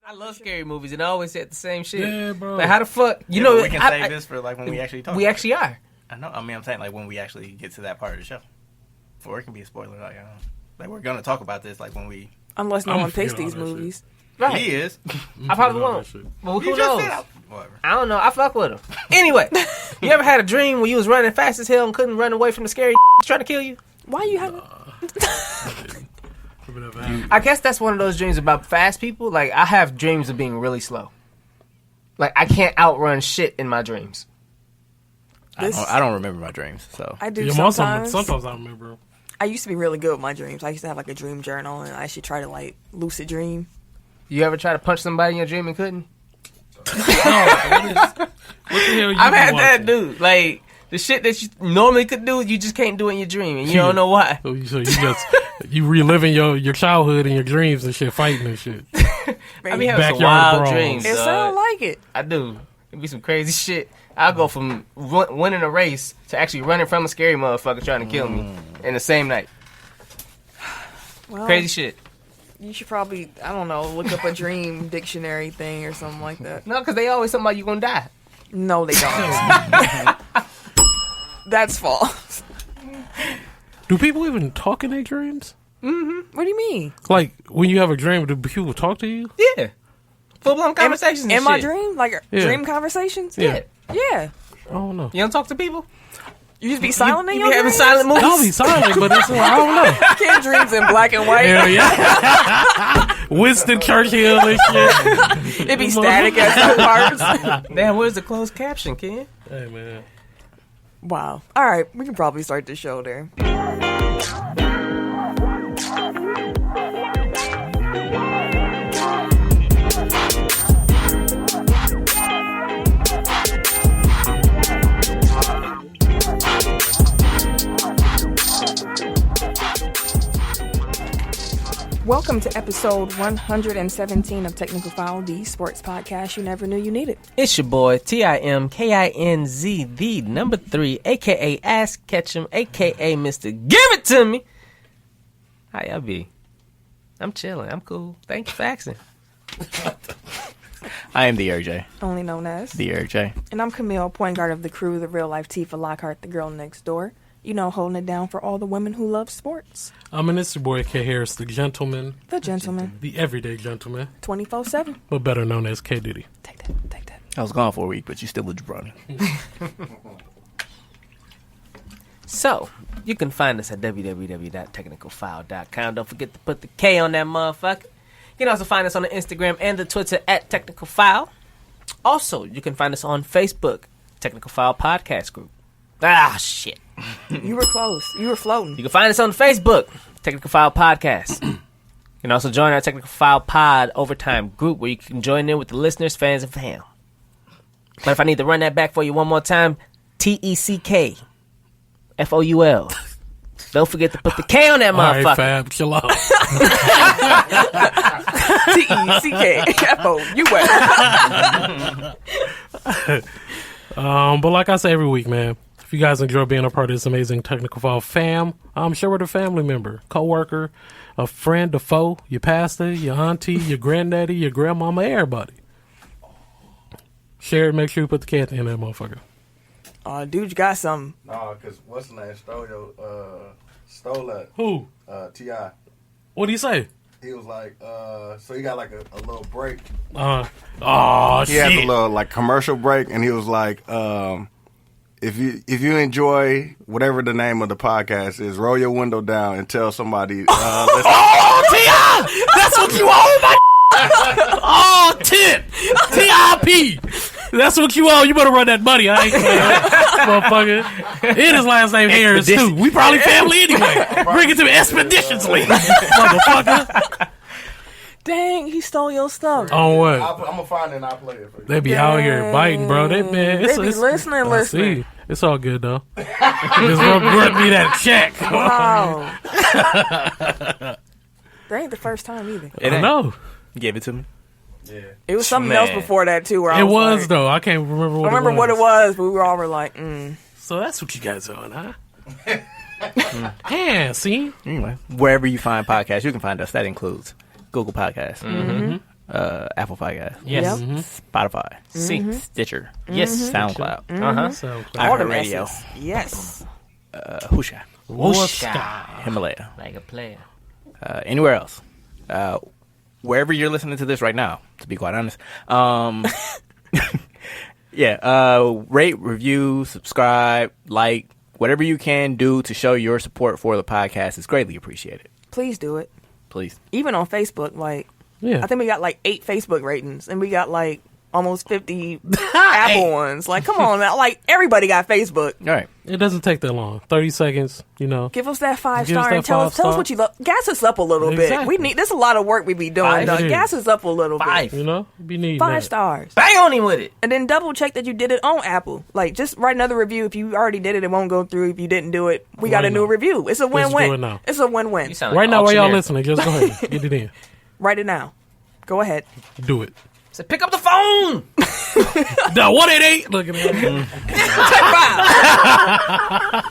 I love scary movies, and I always said the same shit. Yeah, bro. Like, how the fuck? You know, we can save this for like when we actually talk. We actually are. I know. I mean, I'm saying like when we actually get to that part of the show, or it can be a spoiler. Like, I don't know. Like we're gonna talk about this like when we. Unless no one picks these movies. Right. He is. I probably won't. But who knows? Whatever. I don't know. I fuck with him. Anyway, you ever had a dream where you was running fast as hell and couldn't run away from the scary trying to kill you? Why you having? I guess that's one of those dreams about fast people. Like, I have dreams of being really slow. Like, I can't outrun shit in my dreams. I don't remember my dreams, so. I do sometimes. Sometimes I remember. I used to be really good with my dreams. I used to have like a dream journal, and I used to try to like lucid dream. You ever try to punch somebody in your dream and couldn't? What the hell you I've had watching? that, dude. Like, the shit that you normally could do, you just can't do in your dream, and you don't know why. So you reliving your childhood and your dreams and shit, fighting and shit. I be having some Backyard wild brawls. dreams. It sounds like it. I do. It be some crazy shit. I'll go from winning a race to actually running from a scary motherfucker trying to kill me in the same night. Well, Crazy shit. You should probably, I don't know, look up a dream dictionary thing or something like that. No, because they always something about you gonna die. No, they don't. That's false. Do people even talk in their dreams? Mm-hmm. What do you mean? Like, when you have a dream, do people talk to you? Yeah. Full-blown conversations and in shit. my dream? Like, Yeah. dream conversations? Yeah. Yeah. I don't know. You don't talk to people? You just be silent in You your be having dreams? silent movies? I'll be silent, but it's, I don't know. Kid dreams in black and white. Hell yeah. Winston Churchill and shit. It be static at some parts. Damn, where's the closed caption, kid? Hey, man. Wow. All right, we can probably start the show there. Welcome to episode 117 of Technical Foul, the sports podcast you never knew you needed. It's your boy, TIMKINZ, the number 3, a.k.a. Ask Ketchum, a.k.a. Mr. Give It To Me. How y'all be? I'm chilling. I'm cool. Thank you for asking. I am the RJ. Only known as. The RJ. And I'm Camille, point guard of the crew, the real life Tifa Lockhart, the girl next door. You know, holding it down for all the women who love sports. It's your boy K Harris, the gentleman. The gentleman. The everyday gentleman. 24/7. But better known as K Diddy. Take that. I was gone for a week, but you still a jabroni. So, you can find us at www.technicalfile.com. Don't forget to put the K on that motherfucker. You can also find us on the Instagram and the Twitter at Technical File. Also, you can find us on Facebook, Technical File Podcast Group. Ah, shit. You were close. You were floating. You can find us on Facebook, Technical File Podcast. You can also join our Technical File Pod Overtime group where you can join in with the listeners, fans, and fam. But if I need to run that back for you one more time, TECKFOUL. Don't forget to put the K on that All right, motherfucker. Fab, chill out. TECKFOUL. But like I say every week, man, if you guys enjoy being a part of this amazing Technical File fam, I'm sure we're a family member, co-worker, a friend, a foe, your pastor, your auntie, your granddaddy, your grandmama, everybody. Share it, make sure you put the cat in that motherfucker. Dude, you got something. No, because what's the name? Stole that. Who? T.I. What do you say? He was like, so he got like a little break. He He had shit. a little like commercial break, and he was like, if you enjoy whatever the name of the podcast is, roll your window down and tell somebody. Oh, T.I. That's what you owe, my oh, tip. T.I.P. That's what you owe. You better run that money. I ain't motherfucker. And his last name Harris, too. We probably family anyway. Bring it to me expeditiously. Motherfucker. Dang, he stole your stuff. On what? I'm going to find it and I'll play it for you. They be out here biting, bro. They They be listening. See, it's all good, though. Just run me that check. Wow. That ain't the first time either. I know. Give it to me. Yeah. It was something else before that, too. Where It was, like, though. I can't remember what I remember it was. what it was, but we were all like, So that's what you guys doing, huh? Yeah, see? Anyway, wherever you find podcasts, you can find us. That includes Google Podcasts, Apple Podcast. Yes. Yep. Spotify. See. Stitcher. Yes. SoundCloud. So, All the iHeartRadio. messes. Yes. Whoosha. Whooshka. Himalaya. Like a player. Anywhere else. Wherever you're listening to this right now, to be quite honest. Rate, review, subscribe, like, whatever you can do to show your support for the podcast is greatly appreciated. Please do it. Please. Even on Facebook, like, yeah. I think we got like 8 Facebook ratings, and we got like almost 50 Apple ones. Like, come on now. Like, everybody got Facebook. All right. It doesn't take that long. 30 seconds, you know. Give us that 5 Give us star that and tell 5 us star. what you love. Gas us up a little bit. Exactly. We need. There's a lot of work we be doing. 5 Dog. years. Gas us up a little 5. You know? Be needing 5 that. stars. Bang on him with it. And then double check that you did it on Apple. Like, just write another review. If you already did it, it won't go through. If you didn't do it, we got Right a new now. review. It's a Let's do it win-win. now. It's a win-win. You sound like Right an now, while y'all auctioneer. listening, just go ahead. Get it in. Write it now. Go ahead. Do it. So pick up the phone. The 188. Look at me.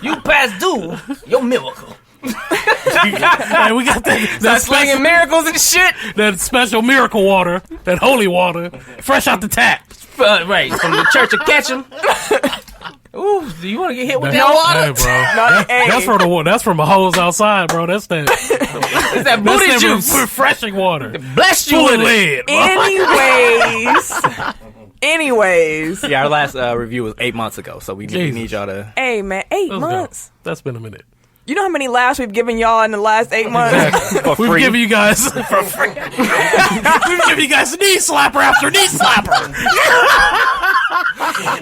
You past due. Your miracle. Hey, we got that Start slinging miracles and shit. that special miracle water, that holy water, fresh out the tap. Right, from the Church of Ketchum. Ooh, do you want to get hit with that Hey, water? bro. That's from the water. That's from the hose outside, bro. That's that. It's that booty That's that juice. refreshing water. Bless you Full of with it. lead. Anyways. Yeah, our last review was 8 months ago, so we Jesus. need y'all to... Hey, man. 8 Let's months. go. That's been a minute. You know how many laughs we've given y'all in the last 8 months? For We've free. given you guys for free. We've given you guys knee slapper after knee slapper.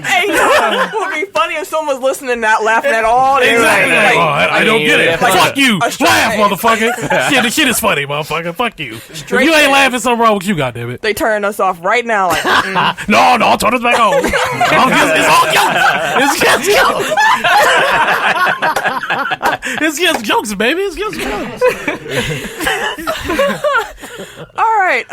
Hey, it would be funny if someone's listening not laughing at all. They're Exactly. like, Oh, I don't get it. like Fuck you. a straight Laugh, face. motherfucker. Shit, the shit is funny, motherfucker. Fuck you. If Straight you ain't face. laughing, something wrong with you, goddammit. they turn us off right now. Like, No, turn us back on. It's all jokes. It's just jokes. It's just jokes, baby. It's just jokes. all right.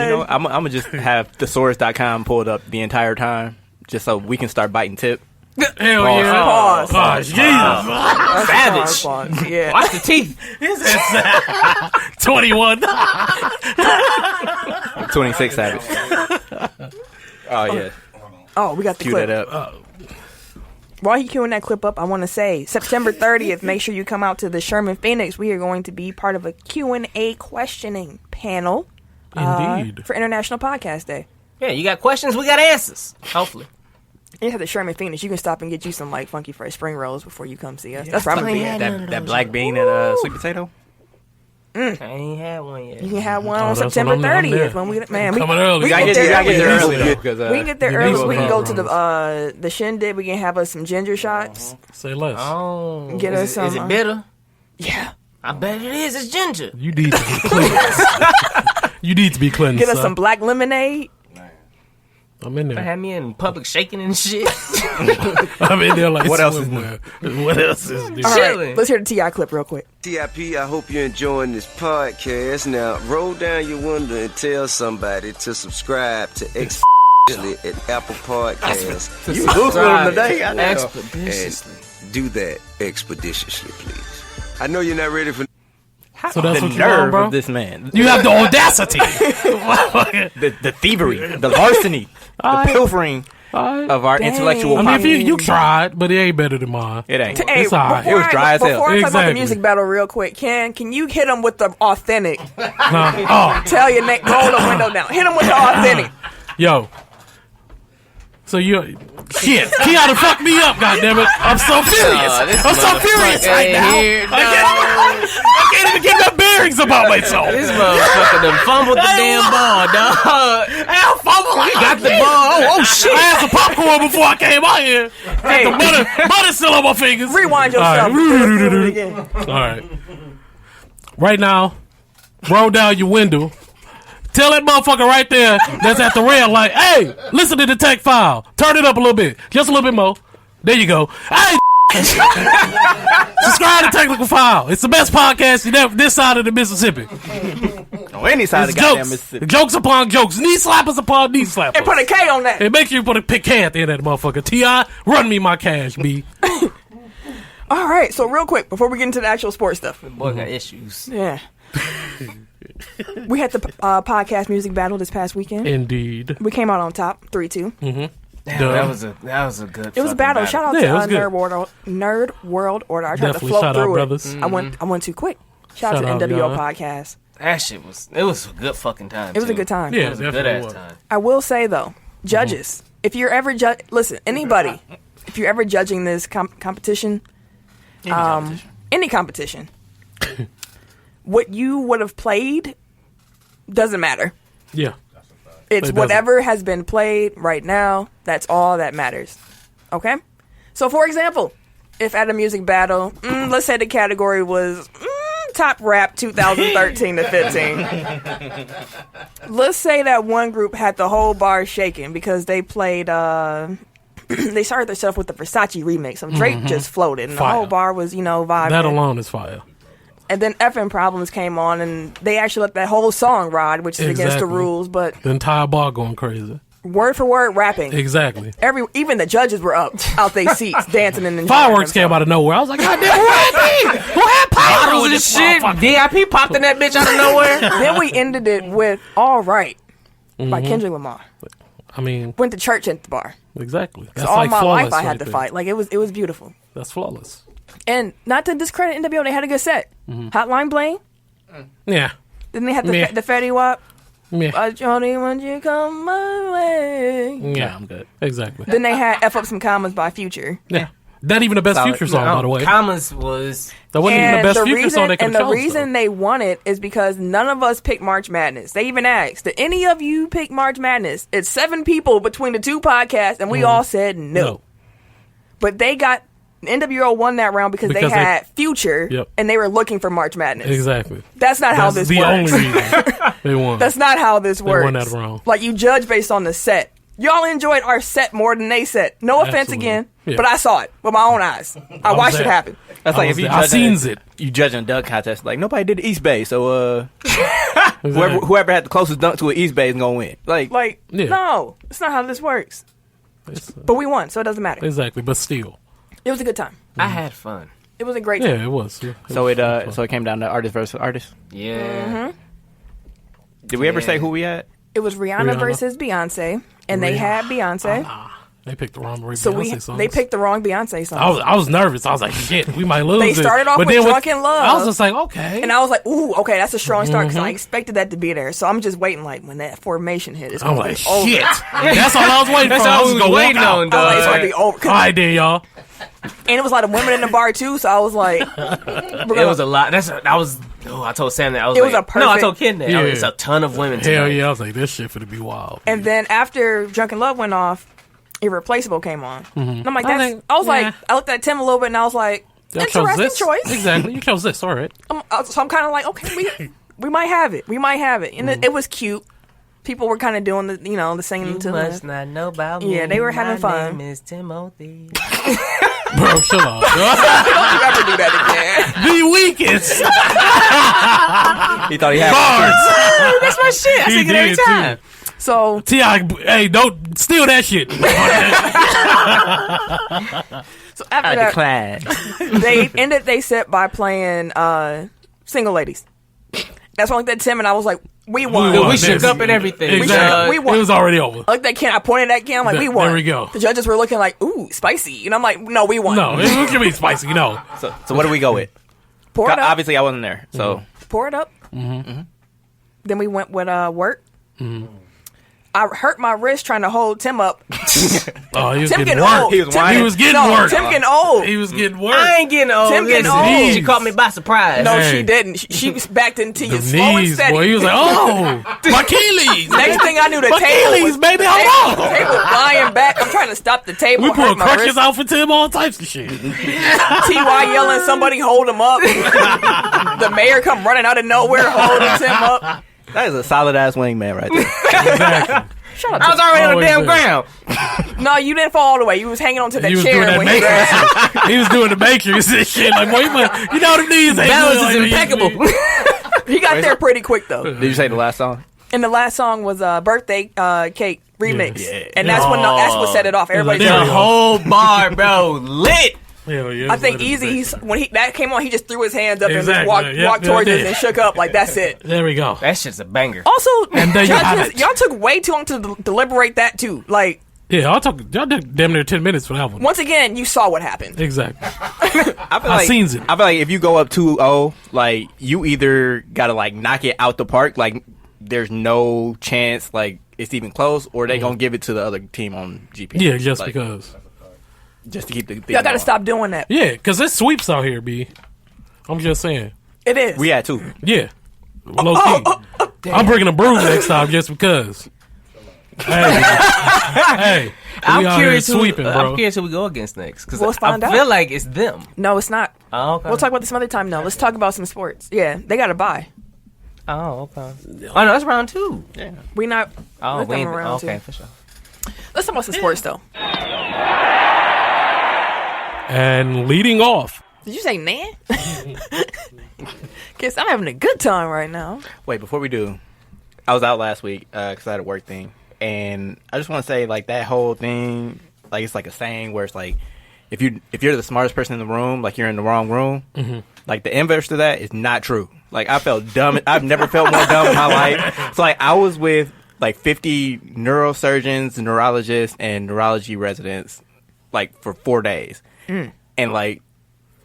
You know, I'm going to just have thesaurus.com pulled up the entire time, just so we can start biting tip. Hell yeah. Pause. Oh, Jesus. Savage. Response. Yeah. Watch the teeth. 21. 26 Savage. Oh, yeah. Oh, we got the Cue clip. that up. While you queuing that clip up, I want to say September 30th, make sure you come out to the Sherman Phoenix. We are going to be part of a Q&A questioning panel Indeed. for International Podcast Day. Yeah, you got questions, we got answers. Hopefully. You have the Sherman Phoenix. You can stop and get you some like funky fresh spring rolls before you come see us. That's where I'm gonna be at. That black bean and sweet potato? I ain't had one yet. You can have one Oh, on that's September when I'm 30th there. when we Coming early. we You gotta get get there early, though. Yeah. Because, we can get there you early need so we some can go to backgrounds. the shindig. We can have us some ginger shots. Say less. Oh. Get us Is some, it bitter? Yeah. I bet it is. It's ginger. You need to be cleansed. You need to be cleansed. Get us son. some black lemonade. I'm in I there. had me in public shaking and shit. I'm in there like What else is swimwear. What else is new? All Chilling. right, let's hear the T.I. clip real quick. TIP, I hope you're enjoying this podcast. Now, roll down your window and tell somebody to subscribe to Expeditiously at Apple Podcasts. You loose with him today. I know. Expeditiously. And do that expeditiously, please. I know you're not ready for... So that's The what you want, nerve bro? of this man. You have the audacity. The thievery, the larceny, the pilfering of our intellectual I mean, if property. you tried, but it ain't better than mine. It ain't. Hey, It's all right. It was dry as hell. Before I talk about the Exactly. music battle real quick, can you hit them with the authentic? Oh, Tell your neck, roll the window down. Hit them with the authentic. yo. So you shit. Kiana fucked me up, goddammit. I'm so furious. this I'm so furious motherfucker right now. here, I can't even get my bearings about myself. This motherfucker done fumbled the damn ball, dog. I fumbled like Got the ball. Oh, shit. I had some popcorn before I came out here. Hey, The butter still on my fingers. rewind yourself. All right. Do it again. All right. Right now, roll down your window. Tell that motherfucker right there that's at the rail, like, hey, listen to the tech file. Turn it up a little bit. Just a little bit more. There you go. Hey, subscribe to Technical File. It's the best podcast you never this side of the Mississippi. On any side of It's the goddamn jokes. Mississippi. Jokes upon jokes. Knee slappers upon knee slappers. And put a K on that. And make sure you put a K at the end of that motherfucker. T.I., run me my cash, B. All right, so real quick, before we get into the actual sports stuff. Boy got issues. Yeah. We had the podcast music battle this past weekend. Indeed. We came out on top, 3-2. Damn, that was a good. It was a battle. Shout out Yeah, it was to good. Nerd World Order. I tried Definitely to flow shout out, through brothers. it. I went too quick. Shout out Shout to out, NWO y'all. podcast. That shit was. It was a good fucking time. It was a too. good time. Yeah, It was a good definitely ass was. time. I will say though, judges, if you're ever listen, anybody, if you're ever judging this competition, any competition, what you would have played doesn't matter. Yeah. It's It doesn't. whatever has been played right now. That's all that matters. Okay. So, for example, if at a music battle, let's say the category was top rap 2013 to 15. Let's say that one group had the whole bar shaking because they played. They started their stuff with the Versace remix of Drake just floated, and Fire. the whole bar was vibing. That alone is fire. And then FM Problems came on, and they actually let that whole song ride, which is against the Exactly. rules. But The entire bar going crazy. word for word rapping. Exactly. Even the judges were up out their seats, dancing and enjoying Fireworks came themselves. out of nowhere. I was like, God damn, who had Bottles with and this shit. motherfucker? DIP popped in that bitch out of nowhere. Then we ended it with "All Right" by Kendrick Lamar. I mean, Went to church at the bar. exactly. That's So all like my flawless life I had right to there. fight. Like it was beautiful. That's flawless. And not to discredit NWO, they had a good set. Hotline Bling. Yeah. Then they had Meh. the Fetty Wap. Yeah. Johnny, when you come my way. Yeah. I'm good. Exactly. Then they had "F Up Some Commas" by Future. Yeah. Not even the best Solid. Future song, by the way. Commas was. That wasn't even the best Future song they could and have the chosen. reason they won it is because none of us picked March Madness. They even asked, did any of you pick March Madness? It's 7 people between the two podcasts, and we all said no. But they got NWO won that round because they had Future, Yep. and they were looking for March Madness. Exactly. That's not how That's this the works. only reason they won. That's not how this works. won that round. Like, you judge based on the set. Y'all enjoyed our set more than they set. No offense Absolutely. again, Yeah. but I saw it with my own eyes. I watched it there. happen. That's like if you I judge seen a- it. You judging a dunk contest, like nobody did the East Bay, so Exactly. whoever had the closest dunk to an East Bay is gonna win. Like Yeah. No, it's not how this works. But we won, so it doesn't matter. Exactly. But still. It was a good time. I had fun. It was a great Yeah, time. it was. Yeah. so it came down to artist versus artist. Yeah. Did we ever Yeah. say who we had? It was Rihanna Rihanna. versus Beyonce, and they had Beyonce. They picked the wrong Beyonce So songs. they picked the wrong Beyonce song. I was nervous. I was like, shit, we might lose. They it. started off But with then Drunk in Love. I was just like, okay. and I was like, ooh, okay, that's a strong start because I expected that to be there. So I'm just waiting, like, when that formation hit, it's I'm going like, to be over. shit. That's all I was waiting That's for. I all was we going to was waiting walk on, out. I was like, it's dog. going to be over. 'Cause- All right, then, y'all. And it was a lot of women in the bar, too, so I was like, It was a lot. I told Sam that. I was It like, was a no, I perfect- told Ken that. Yeah. It's a ton of women Hell tonight. yeah. I was like, this shit finna be wild. And then after Drunk in Love went off, Irreplaceable came on. And I'm like, I that's. think- I was yeah. like, I looked at Tim a little bit, and I was like, Y'all chose interesting this? choice. Exactly. You chose this. All right. So I'm kind of like, okay, we might have it. We might have it. And it was cute. People were kind of doing the, the singing You to must the. not know about me. Yeah, they were having My fun. name is Timothy. Bro, chill out. Don't you ever do that again. The weakest. He thought he had Bars. That's my shit. I He sing it every did, too. time. So T.I., hey, don't steal that shit. after that, declined. they ended they set by playing Single Ladies. That's when I looked at Tim and I was like, we won. won. We shook up and everything. Exactly. We won. It was already over. I looked at Ken. I pointed at Ken. I'm like, we There won. we go. The judges were looking like, ooh, spicy. And I'm like, no, we won. No, it can be spicy. No. So what do we go with? Pour it up. Obviously, I wasn't there, so Pour it up. Mm-hmm. Then we went with work. I hurt my wrist trying to hold Tim up. Oh, he was Tim getting getting work. old. He was Tim- whining. He was getting no, work. Tim getting old. He was getting work. I ain't getting old. Tim getting Listen, old. She caught me by surprise. No, Hey. she didn't. She was backed into you The slow and knees, steady. boy. He was like, oh, my Achilles. Next thing I knew, the My table Achilles, was, baby, the hold on. table was flying back. I'm trying to stop the table. We hurt put my crutches wrist. out for Tim, all types of shit. T.Y. yelling, somebody hold him up. The mayor come running out of nowhere holding Tim up. that is a solid ass wingman right there. Exactly. Shut up. I was already on the Always damn there. ground. No, you didn't fall all the way. You was hanging onto that He was chair doing that when he grabbed. matrix. He was doing the matrix and shit. Like, boy, you know them knees ain't Balance good is like they impeccable. used to be. He got there pretty quick though. Did you say the last song? And the last song was Birthday Cake remix. Yeah. And that's what set it off. It was like, Everybody's there The we like, go. whole bar, bro, lit. Hell yeah. I think Easy, when that came on, he just threw his hands up and just Exactly. walked towards us and shook up. Like, that's it. There we go. That shit's a banger. Also, And there you have judges, it. y'all took way too long to deliberate that, too. Like, Yeah, y'all took damn near 10 minutes for that one. once again, you saw what happened. Exactly. I feel I seen it. I feel like if you go up 2-0, like you either gotta like knock it out the park, like there's no chance like it's even close, or they gonna give it to the other team on GP. Yeah, just Like, because. just to keep the thing Y'all gotta going. stop doing that. Yeah, because there's sweeps out here, B. I'm just saying. It is. We had 2. Yeah. Low key. I'm bringing a broom next time just because. Hey, we out here sweeping, bro. I'm curious who we go against next. Because Let's find I out. feel like it's them. No, it's not. Oh, okay. We'll talk about this some other time, though. Let's talk about some sports. Yeah, they got to buy. Oh, okay. Oh, no, that's round 2. Yeah. We not. Oh, we're we ain't. coming around Okay, too. for sure. Let's talk about some sports, though. And leading off. Did you say Nan? Guess I'm having a good time right now. Wait, before we do, I was out last week because I had a work thing, and I just want to say like that whole thing, like it's like a saying where it's like if you're the smartest person in the room, like you're in the wrong room. Mm-hmm. Like the inverse to that is not true. Like I felt dumb. I've never felt more dumb in my life. So like I was with like 50 neurosurgeons, neurologists, and neurology residents like for 4 days, and like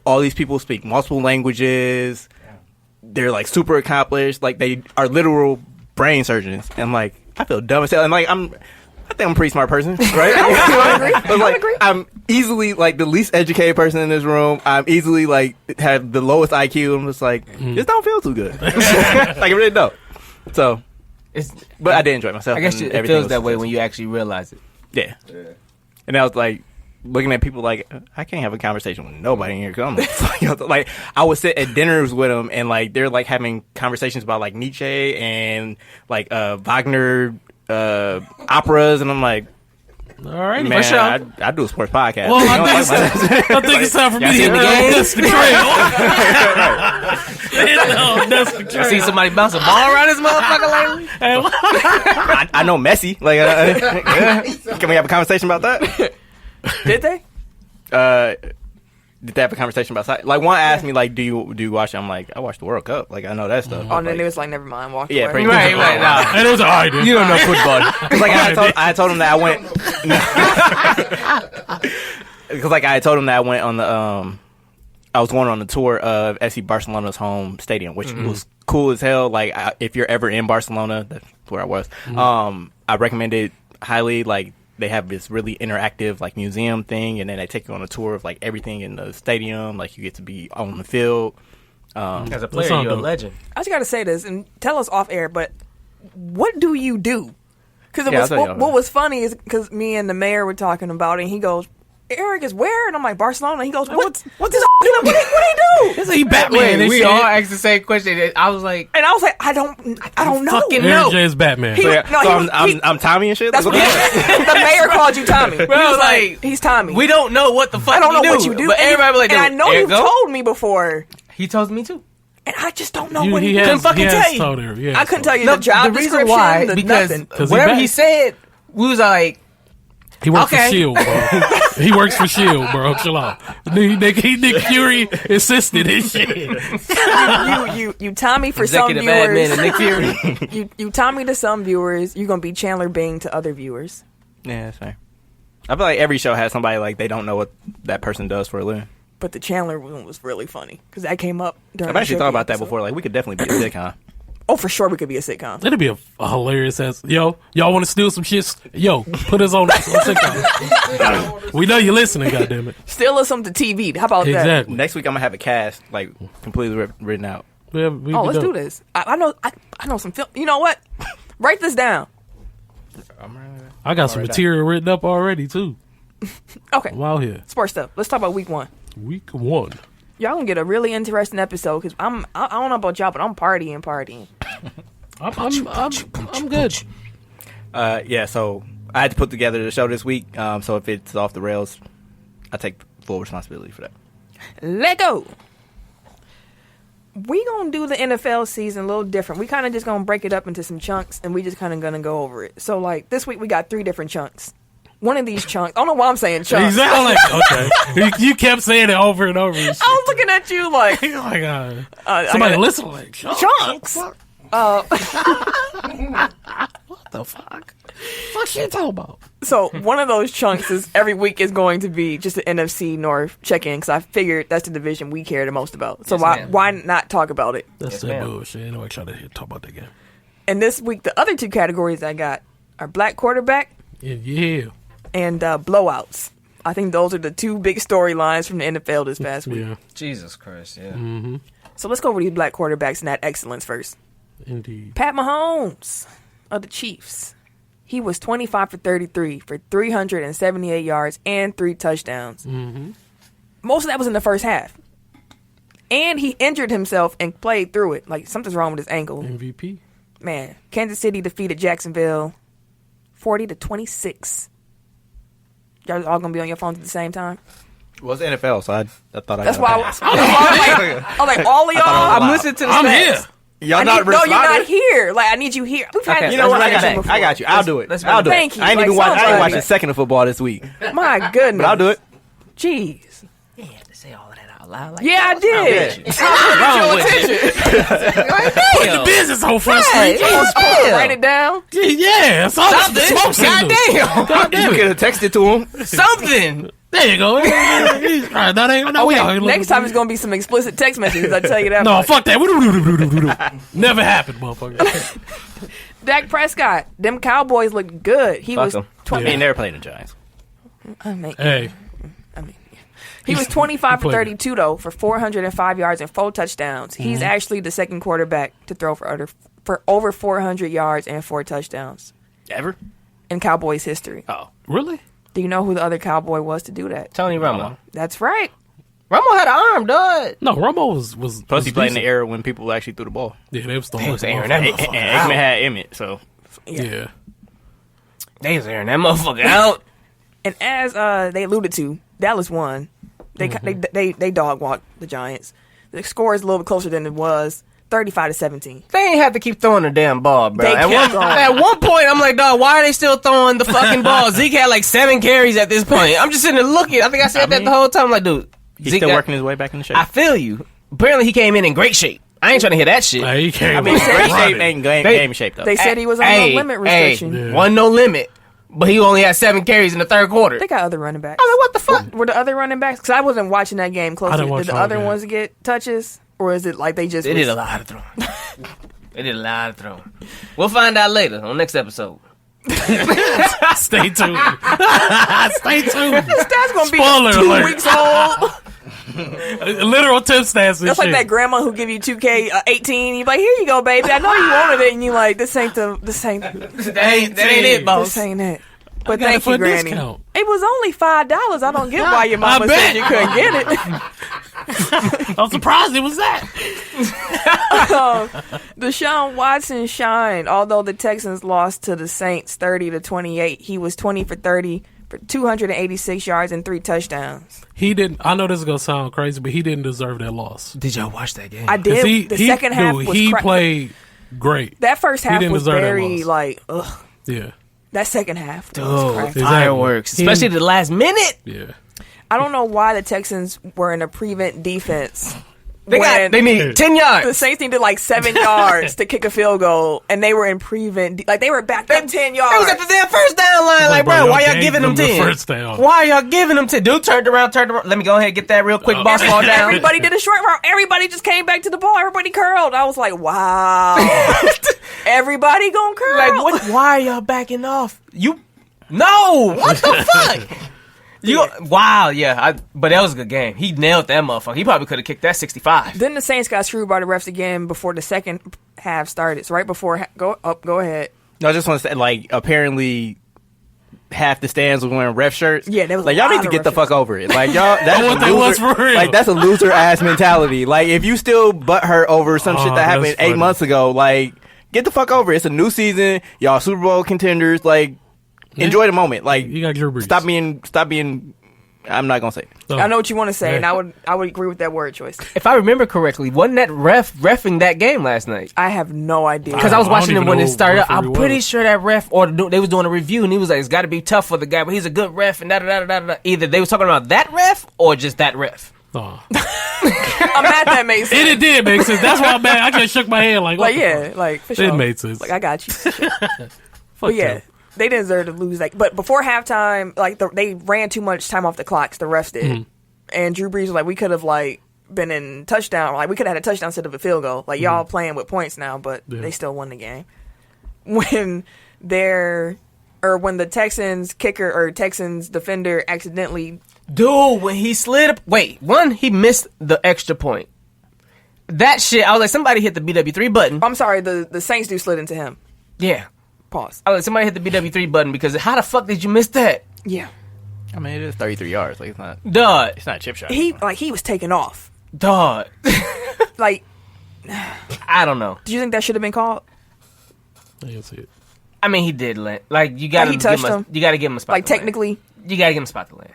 all these people speak multiple languages. They're like super accomplished. Like they are literal brain surgeons. And like I feel dumb as hell. And like I think I'm a pretty smart person, right? But like I'm easily like the least educated person in this room. I'm easily like have the lowest IQ. I'm just like this don't feel too good. Like it really don't. So, but I did enjoy myself. I guess and it everything feels was that way successful. when you actually realize it. Yeah. And I was like looking at people like I can't have a conversation with nobody in here. 'Cause I'm like I would sit at dinners with them and like they're like having conversations about like Nietzsche and like Wagner operas, and I'm like, All right, man, for sure. I do a sports podcast. Well, You know, I think it's time for me to seen the game? dust the trail. Dust the You trail. see somebody bounce a ball around this motherfucker lately? I know Messi. Like, yeah. Can we have a conversation about that? Did they? Did they have a conversation about soccer? Like one asked me like, do you watch it? I'm like, I watch the World Cup. Like I know that stuff. Oh, and then Like, they was like, never mind, walk yeah, away. pretty Right, nah. And it was all right. Then. You don't know football. Cause like I told him that I went. Because like I told him that I went on the I was going on the tour of FC Barcelona's home stadium, which was cool as hell. Like if you're ever in Barcelona, that's where I was. I recommend it highly. Like they have this really interactive like museum thing, and then they take you on a tour of like everything in the stadium. Like you get to be on the field. As a player, sound you're a dope. legend. I just got to say this, and tell us off air, but what do you do? Because Yeah, I'll tell you what was funny is because me and the mayor were talking about it, and he goes, Eric is where? And I'm like, Barcelona. And he goes, what's this? What do he do? Is he Batman? and we shit? all asked the same question. I was like, And I was like, I don't know. fucking Aaron know. J is Batman. He- So, yeah, No, so he was- I'm Tommy and shit. That's Like, what the mayor called you Tommy. He was like, he's Tommy. we don't know what the fuck I don't know do. what you do. But And everybody was like, and I know there you've go. told me before, He told me too. and I just don't know You- what he he has- couldn't fucking he has tell you. told her, yeah, I couldn't tell you No, the job the reason description, why, the because nothing. 'Cause he whatever back. he said, we was like, He works Okay. for Shield, bro. He works for Shield, bro. Chill out. Nick Fury assisted and shit. you Tommy for some executive admin and viewers. Nick Fury. you Tommy to some viewers. You're gonna be Chandler Bing to other viewers. yeah, that's fair. I feel like every show has somebody like they don't know what that person does for a living. But the Chandler one was really funny because that came up during. I've actually the thought trivia about that episode. before. Like we could definitely be a sitcom. Oh, for sure, we could be a sitcom. It'd be a hilarious ass. Yo, y'all want to steal some shit? Yo, put us on sitcom. We know you're listening, goddammit. Still us something to TV. How about that? Exactly. Next week I'm gonna have a cast like completely written out. Yeah, Oh, let's do this. I know some film. You know what? Write this down. I got some material written up already too. Okay. I'm out here. Sports stuff. Let's talk about week 1. Week 1. Y'all gonna get a really interesting episode because I don't know about y'all, but I'm partying. I'm good. Yeah, so I had to put together the show this week. So if it's off the rails, I take full responsibility for that. Let go. We gonna do the NFL season a little different. We kind of just gonna break it up into some chunks, and we just kind of gonna go over it. So like this week we got 3 different chunks. one of these chunks. I don't know why I'm saying chunks. Exactly. Okay. You kept saying it over and over. And shit. I was looking at you like Oh my God. Somebody listen like chunks. What the fuck? What shit talking about? So one of those chunks is every week is going to be just the NFC North check-in because I figured that's the division we care the most about. So why not talk about it? That's that bullshit. Ain't nobody trying to talk about that game. And this week, the other two categories I got are black quarterback Yeah. and blowouts. I think those are the two big storylines from the NFL this past week. Yeah. Jesus Christ, yeah. Mm-hmm. So let's go over these black quarterbacks and that excellence first. Indeed. Pat Mahomes of the Chiefs. He was 25 for 33 for 378 yards and 3 touchdowns. Mm-hmm. Most of that was in the first half. And he injured himself and played through it. Like, something's wrong with his ankle. MVP. Man, Kansas City defeated Jacksonville 40-26. Y'all all gonna be on your phones at the same time? Well, it's NFL, so I thought That's why I was like, all of y'all. I'm listening to the I'm stats. here. Y'all not No, responding? you're not here. Like, I need you here. We've had Okay, You know what? I this got you. before. I got you. I'll do it. let's I'll do Thank it. you. I ain't Like, even watch. I ain't watched somebody- a second of football this week, My goodness. but I'll do it. Jeez. You had to say all of that out loud. Like, Yeah, I did. Put the business on first. Hey, Write it down. Yeah. That's all. Smoke signal. Goddamn. God damn You it. could have texted to him. Something. There you go. All right, now they know we out here. Next time it's going to be some explicit text messages. I tell you that. No, much. fuck that. Never happened, motherfucker. Dak Prescott. Them Cowboys looked good. He was Fuck 'em. 20. I mean, never played the Giants. I mean, Hey. he was 25 for played. 32 though for 405 yards and 4 touchdowns. He's actually the second quarterback to throw for over 400 yards and 4 touchdowns Ever? in Cowboys history. Oh, Really? Do you know who the other Cowboy was to do that? Tony Romo. That's right. Romo had an arm, dog. No, Romo was plus he played in the decent. era when people actually threw the ball. Yeah, they was throwing They was the airing ball. that And motherfucker Aikman out. had Emmett, so Yeah. They was airing that motherfucker out. And as they alluded to, Dallas won. They dog walked the Giants. The score is a little bit closer than it was, 35-17. They ain't have to keep throwing the damn ball, bro. They At kept one, throwing. at one point, I'm like, dog, why are they still throwing the fucking ball? Zeke had like 7 carries at this point. I'm just sitting there looking. I think I said that the whole time. Like, dude, he's Zeke still got- working his way back in the shape. I feel you. Apparently, he came in great shape. I ain't trying to hear that shit. Hey, he came I mean, out great running. shape ain't game shape though. They said he was on Hey, no limit hey, restriction. Yeah. Wasn't no limit, but he only had 7 carries in the third quarter. They got other running backs. I'm like, what the fuck? Were the other running backs? Because I wasn't watching that game I closely. didn't watch Did the the whole other game. ones get touches? Or is it like they just... They did a lot of throwing. They did a lot of throwing. We'll find out later on next episode. Stay tuned. Stay tuned. That's going to be Spoiler 2 alert. weeks old. Literal tip stats and That's shit. like that grandma who give you 2K18. You're like, here you go, baby. I know you wanted it. And you're like, this ain't That ain't it, boss. This ain't it. But got it thank for you, a Granny. discount. It was only $5. I don't get why your mama bet. said you couldn't get it. I'm surprised it was that. Deshaun Watson shined. Although the Texans lost to the Saints 30-28, he was 20 for 30 for 286 yards and 3 touchdowns. He didn't. I know this is gonna sound crazy, but he didn't deserve that loss. Did y'all watch that game? I 'Cause did. The second half dude, was he cra- played great. That first half didn't was deserve that very loss. like, ugh. Yeah, That second half was Oh, crazy. Exactly. fireworks. He Especially didn't- the last minute. yeah. I don't know why the Texans were in a prevent defense. They when need 10 yards. the Saints needed like 7 yards to kick a field goal, and they were in prevent. Like they were backed up 10 yards. They was at the damn first down line. Like, bro, why y'all gave giving them the 10? first down. Why y'all giving them 10? Dude turned around. Let me go ahead and get that real quick boss ball down. Everybody did a short route. Everybody just came back to the ball. Everybody curled. I was like, wow. Everybody gonna curl. Like, what? Why are y'all backing off? No! What the fuck? Wow, yeah. But that was a good game. He nailed that motherfucker. He probably could have kicked that 65. Then the Saints got screwed by the refs again before the second half started. So right before, go ahead. No, I just want to say, like, apparently half the stands were wearing ref shirts. Yeah, there was like a y'all lot need to of get the ref fuck over it. Like y'all, that's What a they was loser, for real. like that's a loser ass mentality. Like if you still butthurt over some shit that that's happened 8 funny. months ago, like get the fuck over it. It's a new season. Y'all Super Bowl contenders. Like enjoy the moment. Like You got Drew Brees. stop being I'm not gonna say it. So, I know what you want to say, yeah. and I would agree with that word choice. If I remember correctly, wasn't that reffing that game last night? I have no idea. Because I was I don't watching even it when know it who started. referee I'm pretty was. sure that ref, or they was doing a review, and he was like, "It's got to be tough for the guy, but he's a good ref." And da da da da da. Either they was talking about that ref or just that ref. Oh. I'm mad that made sense. It did make sense. That's why I'm mad. I just shook my head like, what Like, the yeah, fuck? like, for It sure. made sense. Like, I got you. Fuck But yeah, them. they didn't deserve to lose that. But before halftime, like, they ran too much time off the clocks. The refs did. Mm-hmm. And Drew Brees was like, we could have, like, been in touchdown. Like, we could have had a touchdown instead of a field goal. Like, y'all playing with points now, but Yeah. they still won the game. When when the Texans kicker or Texans defender accidentally... Dude, when he slid up, he missed the extra point. That shit, I was like, somebody hit the BW3 button. I'm sorry, the Saints do slid into him. Yeah. Pause. I was like, somebody hit the BW3 button because how the fuck did you miss that? Yeah. I mean, it is 33 yards. Like Dog. it's not a chip shot. He was taking off. Dog. Like, I don't know. do you think that should have been called? I didn't see it. I mean, he did land. Like, you gotta Like, he give touched him. him? You gotta give him a spot. Like, to land. technically, You gotta give him a spot to land.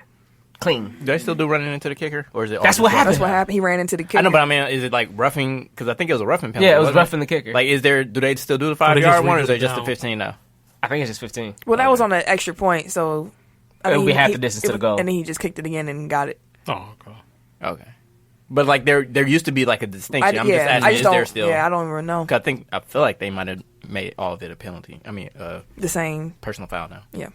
Clean. Do they still do running into the kicker, or is it? all That's just what running? happened. that's what happened. He ran into the kicker. I know, but I mean, is it like roughing? Because I think it was a roughing penalty. Yeah, it was wasn't roughing the kicker. Like, do they still do the they just 5-yard one, or is wiggled it just the down. 15 now? I think it's just 15. Well, that was on an extra point, so It'll be half the distance to the goal. and then he just kicked it again and got it. Oh, okay. Okay, but like there used to be like a distinction. I'm just asking, I just is don't. there still? Yeah, I don't even know. 'Cause I feel like they might have made all of it a penalty. I mean, The same. personal foul now. Yeah.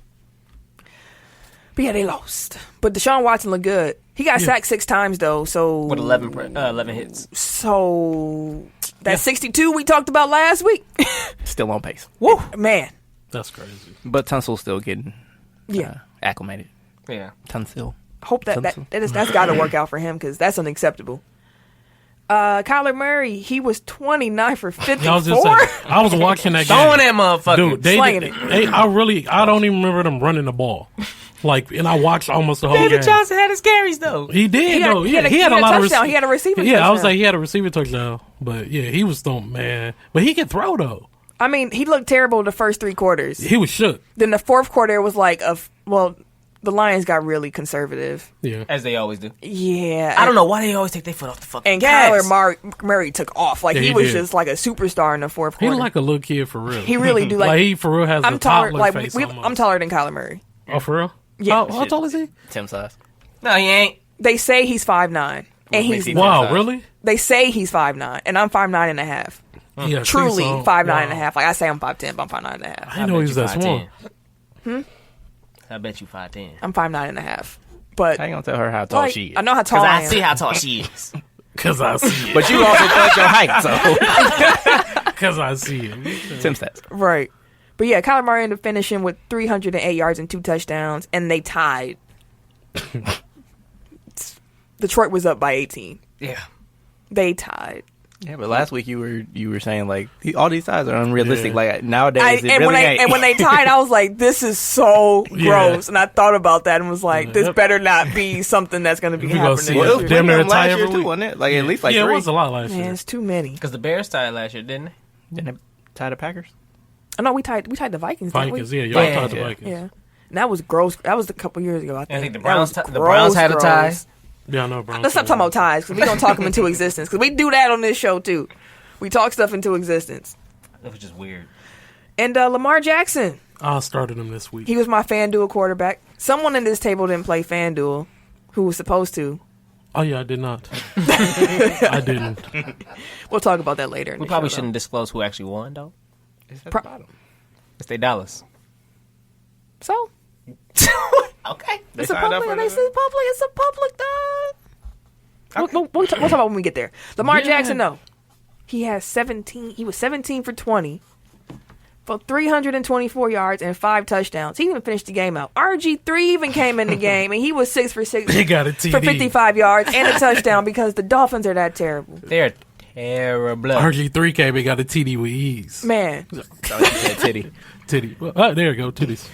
But yeah, they lost. But Deshaun Watson looked good. He got sacked 6 times though. So With 11 hits. So that 62 we talked about last week. Still on pace, Woo, man. That's crazy. but Tunsil's still getting Yeah. acclimated. Yeah. Tunsil. Hope that's got to work out for him because that's unacceptable. Kyler Murray, he was 29 for 54. Yeah, I was watching that game. Throwing that motherfucker. Dude, Slanging I don't even remember them running the ball. Like, and I watched almost the whole David game. Johnson had his carries though. He did, though. He had a lot of touchdown. He had a receiving Yeah, I was touchdown. like, he had a receiving touchdown. But yeah, he was throwing, man. But he can throw, though. I mean, he looked terrible the first 3 quarters. He was shook. Then the fourth quarter it was like the Lions got really conservative. Yeah. As they always do. Yeah. I don't know why they always take their foot off the fucking And gas. Kyler Murray took off. Like, Yeah, he he was did. just like a superstar in the fourth He quarter. looked like a little kid for real. He really do. Like, Like, he for real has I'm a taller. toddler Like, face almost. I'm taller than Kyler Murray. Oh, for real? Yeah. How tall is he? Tim size. No, he ain't. They say he's 5'9", and makes he's him- Wow, size. really? they say he's 5'9", and I'm 5'9" and a half. Yeah, Truly so. 5'9" and a half. Like, I say I'm 5'10", but I'm 5'9" and a half. I didn't know he was that small. I bet you 5'10". I'm 5'9" and a half. But I ain't gonna tell her how tall like, she is. I know how tall Because I I am. see how tall she is. Because I see it. But you also thought your height, so Because I see it. Tim stats. Right. But yeah, Kyler Murray ended up finishing with 308 yards and 2 touchdowns, and they tied. Detroit was up by 18. Yeah. They tied. Yeah, but last week you were saying like all these sides are unrealistic. Yeah. Like nowadays, it and really when ain't. when they tied, I was like, "This is so Yeah. gross." And I thought about that and was like, "This Yep. better not be something that's going to be We gonna happening." see well, it it. was Damn plenty near of them a tie last year every too, week. wasn't it? Like at least like yeah, 3. it was a lot last Man, year. it's too many. Because the Bears tied last year, didn't they? Didn't they tie the Packers? I know we tied the Vikings. didn't we? Vikings, yeah, y'all Yeah. tied the Yeah. Vikings. Yeah. And that was gross. That was a couple years ago. I think. I think the That Browns, was the Browns had a gross. tie. Yeah, I know, bro. Let's stop talking about ties because we don't talk them into existence. Because we do that on this show too. We talk stuff into existence. That was just weird. And Lamar Jackson, I started him this week. he was my FanDuel quarterback. Someone in this table didn't play FanDuel, who was supposed to. Oh, yeah, I did not. I didn't. We'll talk about that later. In We the probably show, shouldn't disclose who actually won, though. It's at Pro- the bottom. It's their dollars. though. So Okay. it's a signed up public. for They it. said public. It's a public. We'll talk about when we get there. Lamar Yeah. Jackson, no, he has 17. He was 17 for 20. For 324 yards and 5 touchdowns. He didn't even finish the game out. RG3 even came in the game, and he was 6 for 6 He got a TD. for 55 yards and a touchdown because the Dolphins are that terrible. They're terrible. RG3 came and got a TD with ease. Man, Thought you said titty. Titty. Oh, there you go, titties.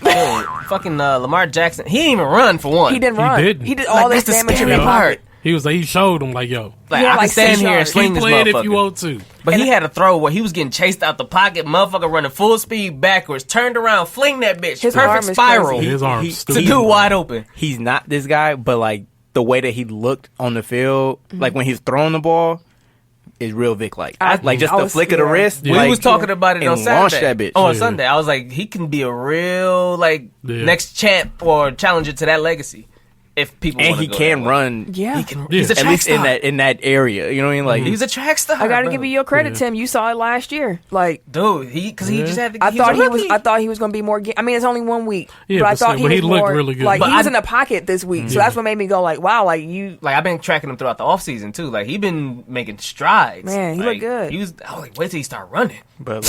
Fucking Lamar Jackson. He didn't even run for one. he didn't He run. didn't. He did Like, all this that's the damage in scary the part. pocket. He showed him like, yo, Like, Yeah, I can like stand 6 here and yards. sling keep this playing motherfucker. if you want to. But he had a throw where he was getting chased out the pocket, motherfucker running full speed backwards, turned around, fling that bitch, His arm perfect is spiral crazy. His arm he- to stupid. do wide open. He's not this guy, but like the way that he looked on the field, like when he's throwing the ball, is real Vic like. Like just I the was- flick of the yeah. wrist. Yeah. We Like, was talking about it and on launch Saturday. that bitch. On Yeah. Sunday, I was like, he can be a real Yeah. next champ or challenger to that legacy if people. and wanna he go can that way. run. Yeah. He can. Yeah. He's a At track least star. in that area, you know what I mean? Like He's a track star. I got to bro. give you your credit, Yeah. Tim. You saw it last year. Like, dude. Because he just had. To, I thought was a rookie. I thought he was going to be more. I mean, it's only 1 week, Yeah, but I but thought still, he but was he looked more, really good. Like But he was I- in the pocket this week, so Yeah. that's what made me go like, wow, like you. Like I've been tracking him throughout the offseason too. Like he been making strides. Man, he like, looked good. I was like, wait till he start running. But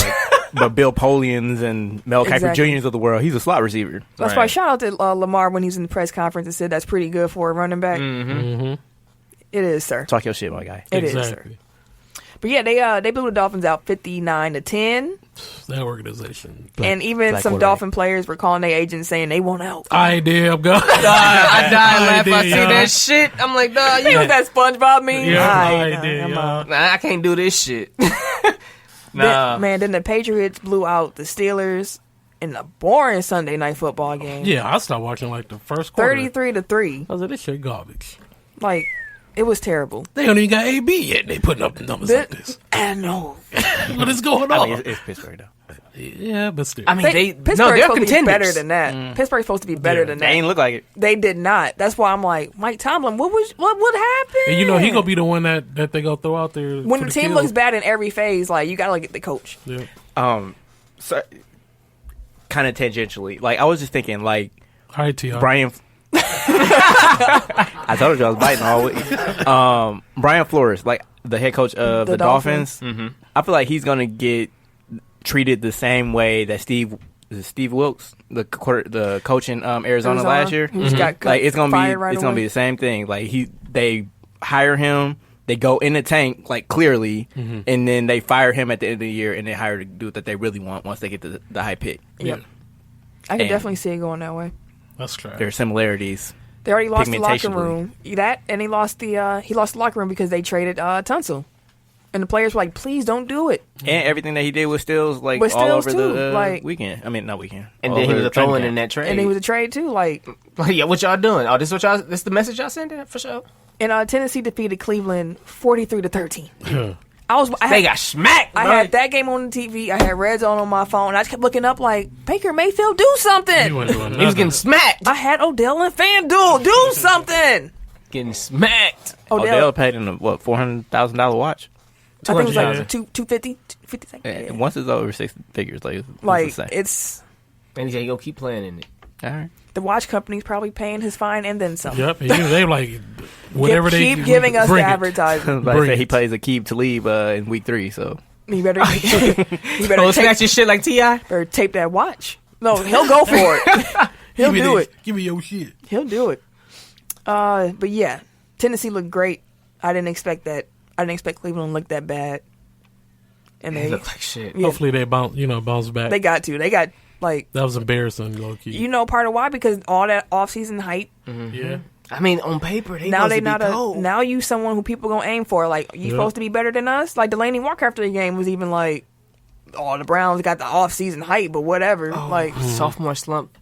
Bill Polians and Mel Kiper Exactly. Jr.'s of the world, he's a slot receiver. That's why shout out to Lamar when he was in the press conference and said that's pretty good for a running back. Mm-hmm. It is, sir. Talk your shit, my guy. It is, sir. Exactly. But yeah, they blew the Dolphins out 59-10, That organization. and even black some quarterback. Dolphin players were calling their agents saying they want out. I did. I'm going. I died laughing. I did, see y'all. that shit. I'm like, nah, You know that SpongeBob meme? Yeah, Aight, I did. I'm y'all. out. I can't do this shit. Nah. Then the Patriots blew out the Steelers in a boring Sunday night football game. Yeah, I stopped watching like the first quarter. 33-3. I was like, this shit garbage. Like, it was terrible. They don't even got AB yet. They putting up the numbers like this. I know. What is going I on? mean, it's Pittsburgh though. Yeah, but still. I mean, Pittsburgh's they're supposed to be contenders. better than that. Pittsburgh's supposed to be better Yeah. than They that. ain't look like it. They did not. That's why I'm like, Mike Tomlin, what happened? and you know he gonna be the one that they gonna throw out there when for the team kill. looks bad in every phase, like you gotta look at the coach. Yeah. So kind of tangentially, like I was just thinking, like All right, T.R. Brian. I told you I was biting all week. Brian Flores, like the head coach of The the Dolphins. Mm-hmm. I feel like he's gonna get treated the same way that Steve Wilkes, the coach in Arizona last year. Who just got Like it's gonna be fired right it's gonna away. be the same thing. Like they hire him, they go in the tank like clearly, and then they fire him at the end of the year, and they hire the dude that they really want once they get the high pick. Yep. I can And- definitely see it going that way. That's trash. There are similarities. They already lost the locker Pigmentationally. room. That and he lost the locker room because they traded Tunsil. And the players were like, please don't do it. And everything that he did with Stills, like With all Stills, over too, the like- weekend. I mean, not weekend. And all then he over was the a throw-in training in camp. that trade. And he was a trade too. Like, Like, yeah, what y'all doing? Oh, this the message y'all sending for sure? and Tennessee defeated Cleveland 43-13. Yeah. They got smacked. I bro. had that game on the TV. I had Red Zone on my phone. I just kept looking up like, Baker Mayfield, do something. He wasn't doing He was getting nothing. smacked. I had Odell and FanDuel. Do something. Getting smacked. Odell paid him what $400,000 watch. I think it was like 200,000. 250, 50 seconds. And Yeah. once it's over six figures, like Like, insane. it's And he said he gonna keep playing in it. All right. the watch company's probably paying his fine and then some. Yep. They like whatever they Keep giving us the bring it. advertising. Like I Bring said, he it. plays Aqib Talib in week 3, so You better, you better Oh, tape, snatch your shit like T.I.? better tape that watch. No, he'll go for it. He'll Give me do this- it. Give me your shit. He'll do it. But yeah, Tennessee looked great. I didn't expect that. I didn't expect Cleveland to look that bad. And He they looked like shit. Yeah. Hopefully they bounce back. they got to. They got like That was embarrassing, low key. you know part of why because all that off-season hype. Yeah. I mean, on paper, they Now supposed they to be not cold. now you someone who people gonna aim for. Like you Yeah. supposed to be better than us. Like Delaney Walker after the game was even like, oh the Browns got the off-season hype, but whatever. Oh, Like sophomore slump.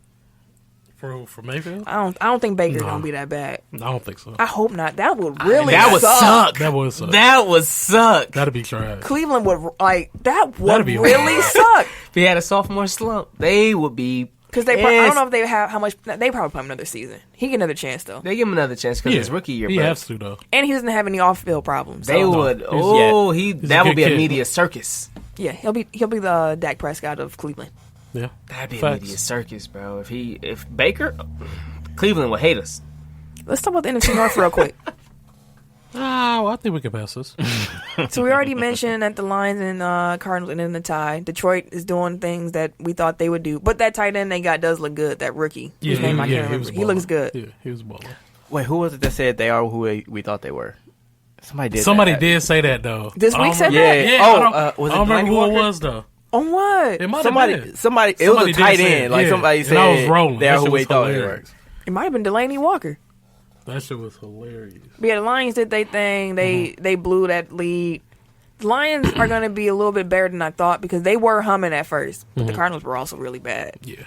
For Mayfield? I don't think Baker's No. gonna be that bad. I don't think so. I hope not. That would really That would suck. That would suck. That would suck. That'd be trash. Cleveland would like that would That'd be really suck If he had a sophomore slump, they would be. because I pissed. don't know if they have how much they probably put him another season. He get another chance though, They give him another chance because his rookie year. He bro. has to though. and he doesn't have any off-field problems. They So, would. He's- Oh, He's that a would good be a kid. media circus. yeah, he'll be the Dak Prescott of Cleveland. Yeah. That'd be a Facts. media circus, bro. If Baker, Cleveland would hate us. Let's talk about the NFC North real quick. Oh, I think we can pass this. So we already mentioned that the Lions and Cardinals ended in the tie. Detroit is doing things that we thought they would do, but that tight end they got does look good. That rookie, whose name I can't remember. He looks good. Yeah, he was balling. wait, who was it that said they are who we thought they were? Somebody Somebody that. did say that though. This I week don't said remember- that? Yeah. Yeah. I Oh, don't, was it I don't remember Delaney who Walker? it was though. On what? It might have Somebody. been. It was Somebody a tight did say it, end. Like yeah. somebody And I was said rolling. they're That who shit we was thought they were. hilarious. It might have been Delaney Walker. That shit was hilarious. But yeah, the Lions did their thing. They blew that lead. The Lions are going to be a little bit better than I thought because they were humming at first. But the Cardinals were also really bad. Yeah.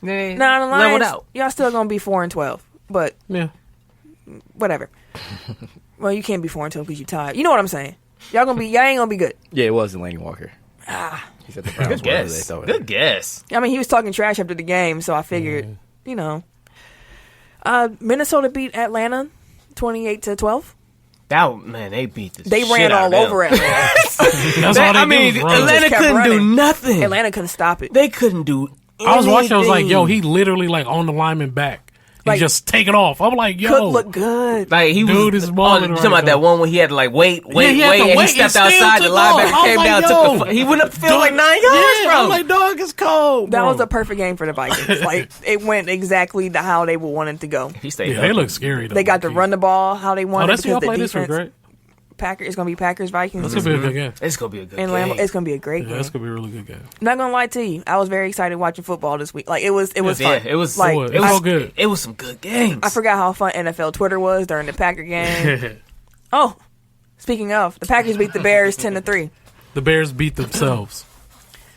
They Now the leveled Lions, out. y'all still going to be 4-12. But Yeah. whatever. Well, you can't be 4-12 because you tired. You know what I'm saying? Y'all ain't gonna be good. Yeah, it was Delaney Walker. He said the Browns Good were guess. they thought Good guess. I mean, he was talking trash after the game, so I figured, you know. Minnesota beat Atlanta 28-12. Man, they beat the They shit ran out all of them. over Atlanta. That's all they I do mean, is run. Atlanta Just kept couldn't do running. nothing. Atlanta couldn't stop it. They couldn't do anything. I was watching. I was like, yo, he literally like on the lineman back. He Like, just taking off. I'm like, yo. Could look good. Like he Dude was is balling you right talking about now. that one where he had to like wait, he had to and he wait stepped and still outside. The took off. linebacker I was came like, down, yo. took the. He went up the field like 9 yards, Yeah, bro. I'm like, dog, it's cold. That bro. was a perfect game for the Vikings. Like, it went exactly to how they would want it to go. He stayed. Yeah, they healthy. look scary though. They got to run the ball how they Oh, wanted that's y'all because play the this week, defense. right? It's going to be Packers Vikings. That's gonna be a good game. It's gonna be a good And game. Lambeau, it's going to be a great Yeah, game. that's gonna be a really good game. Not gonna lie to you, I was very excited watching football this week. Like it was Yeah, fun. it was like It was so good. It was some good games. I forgot how fun NFL Twitter was during the Packer game. Oh, speaking of, the Packers beat the Bears 10-3. The Bears beat themselves.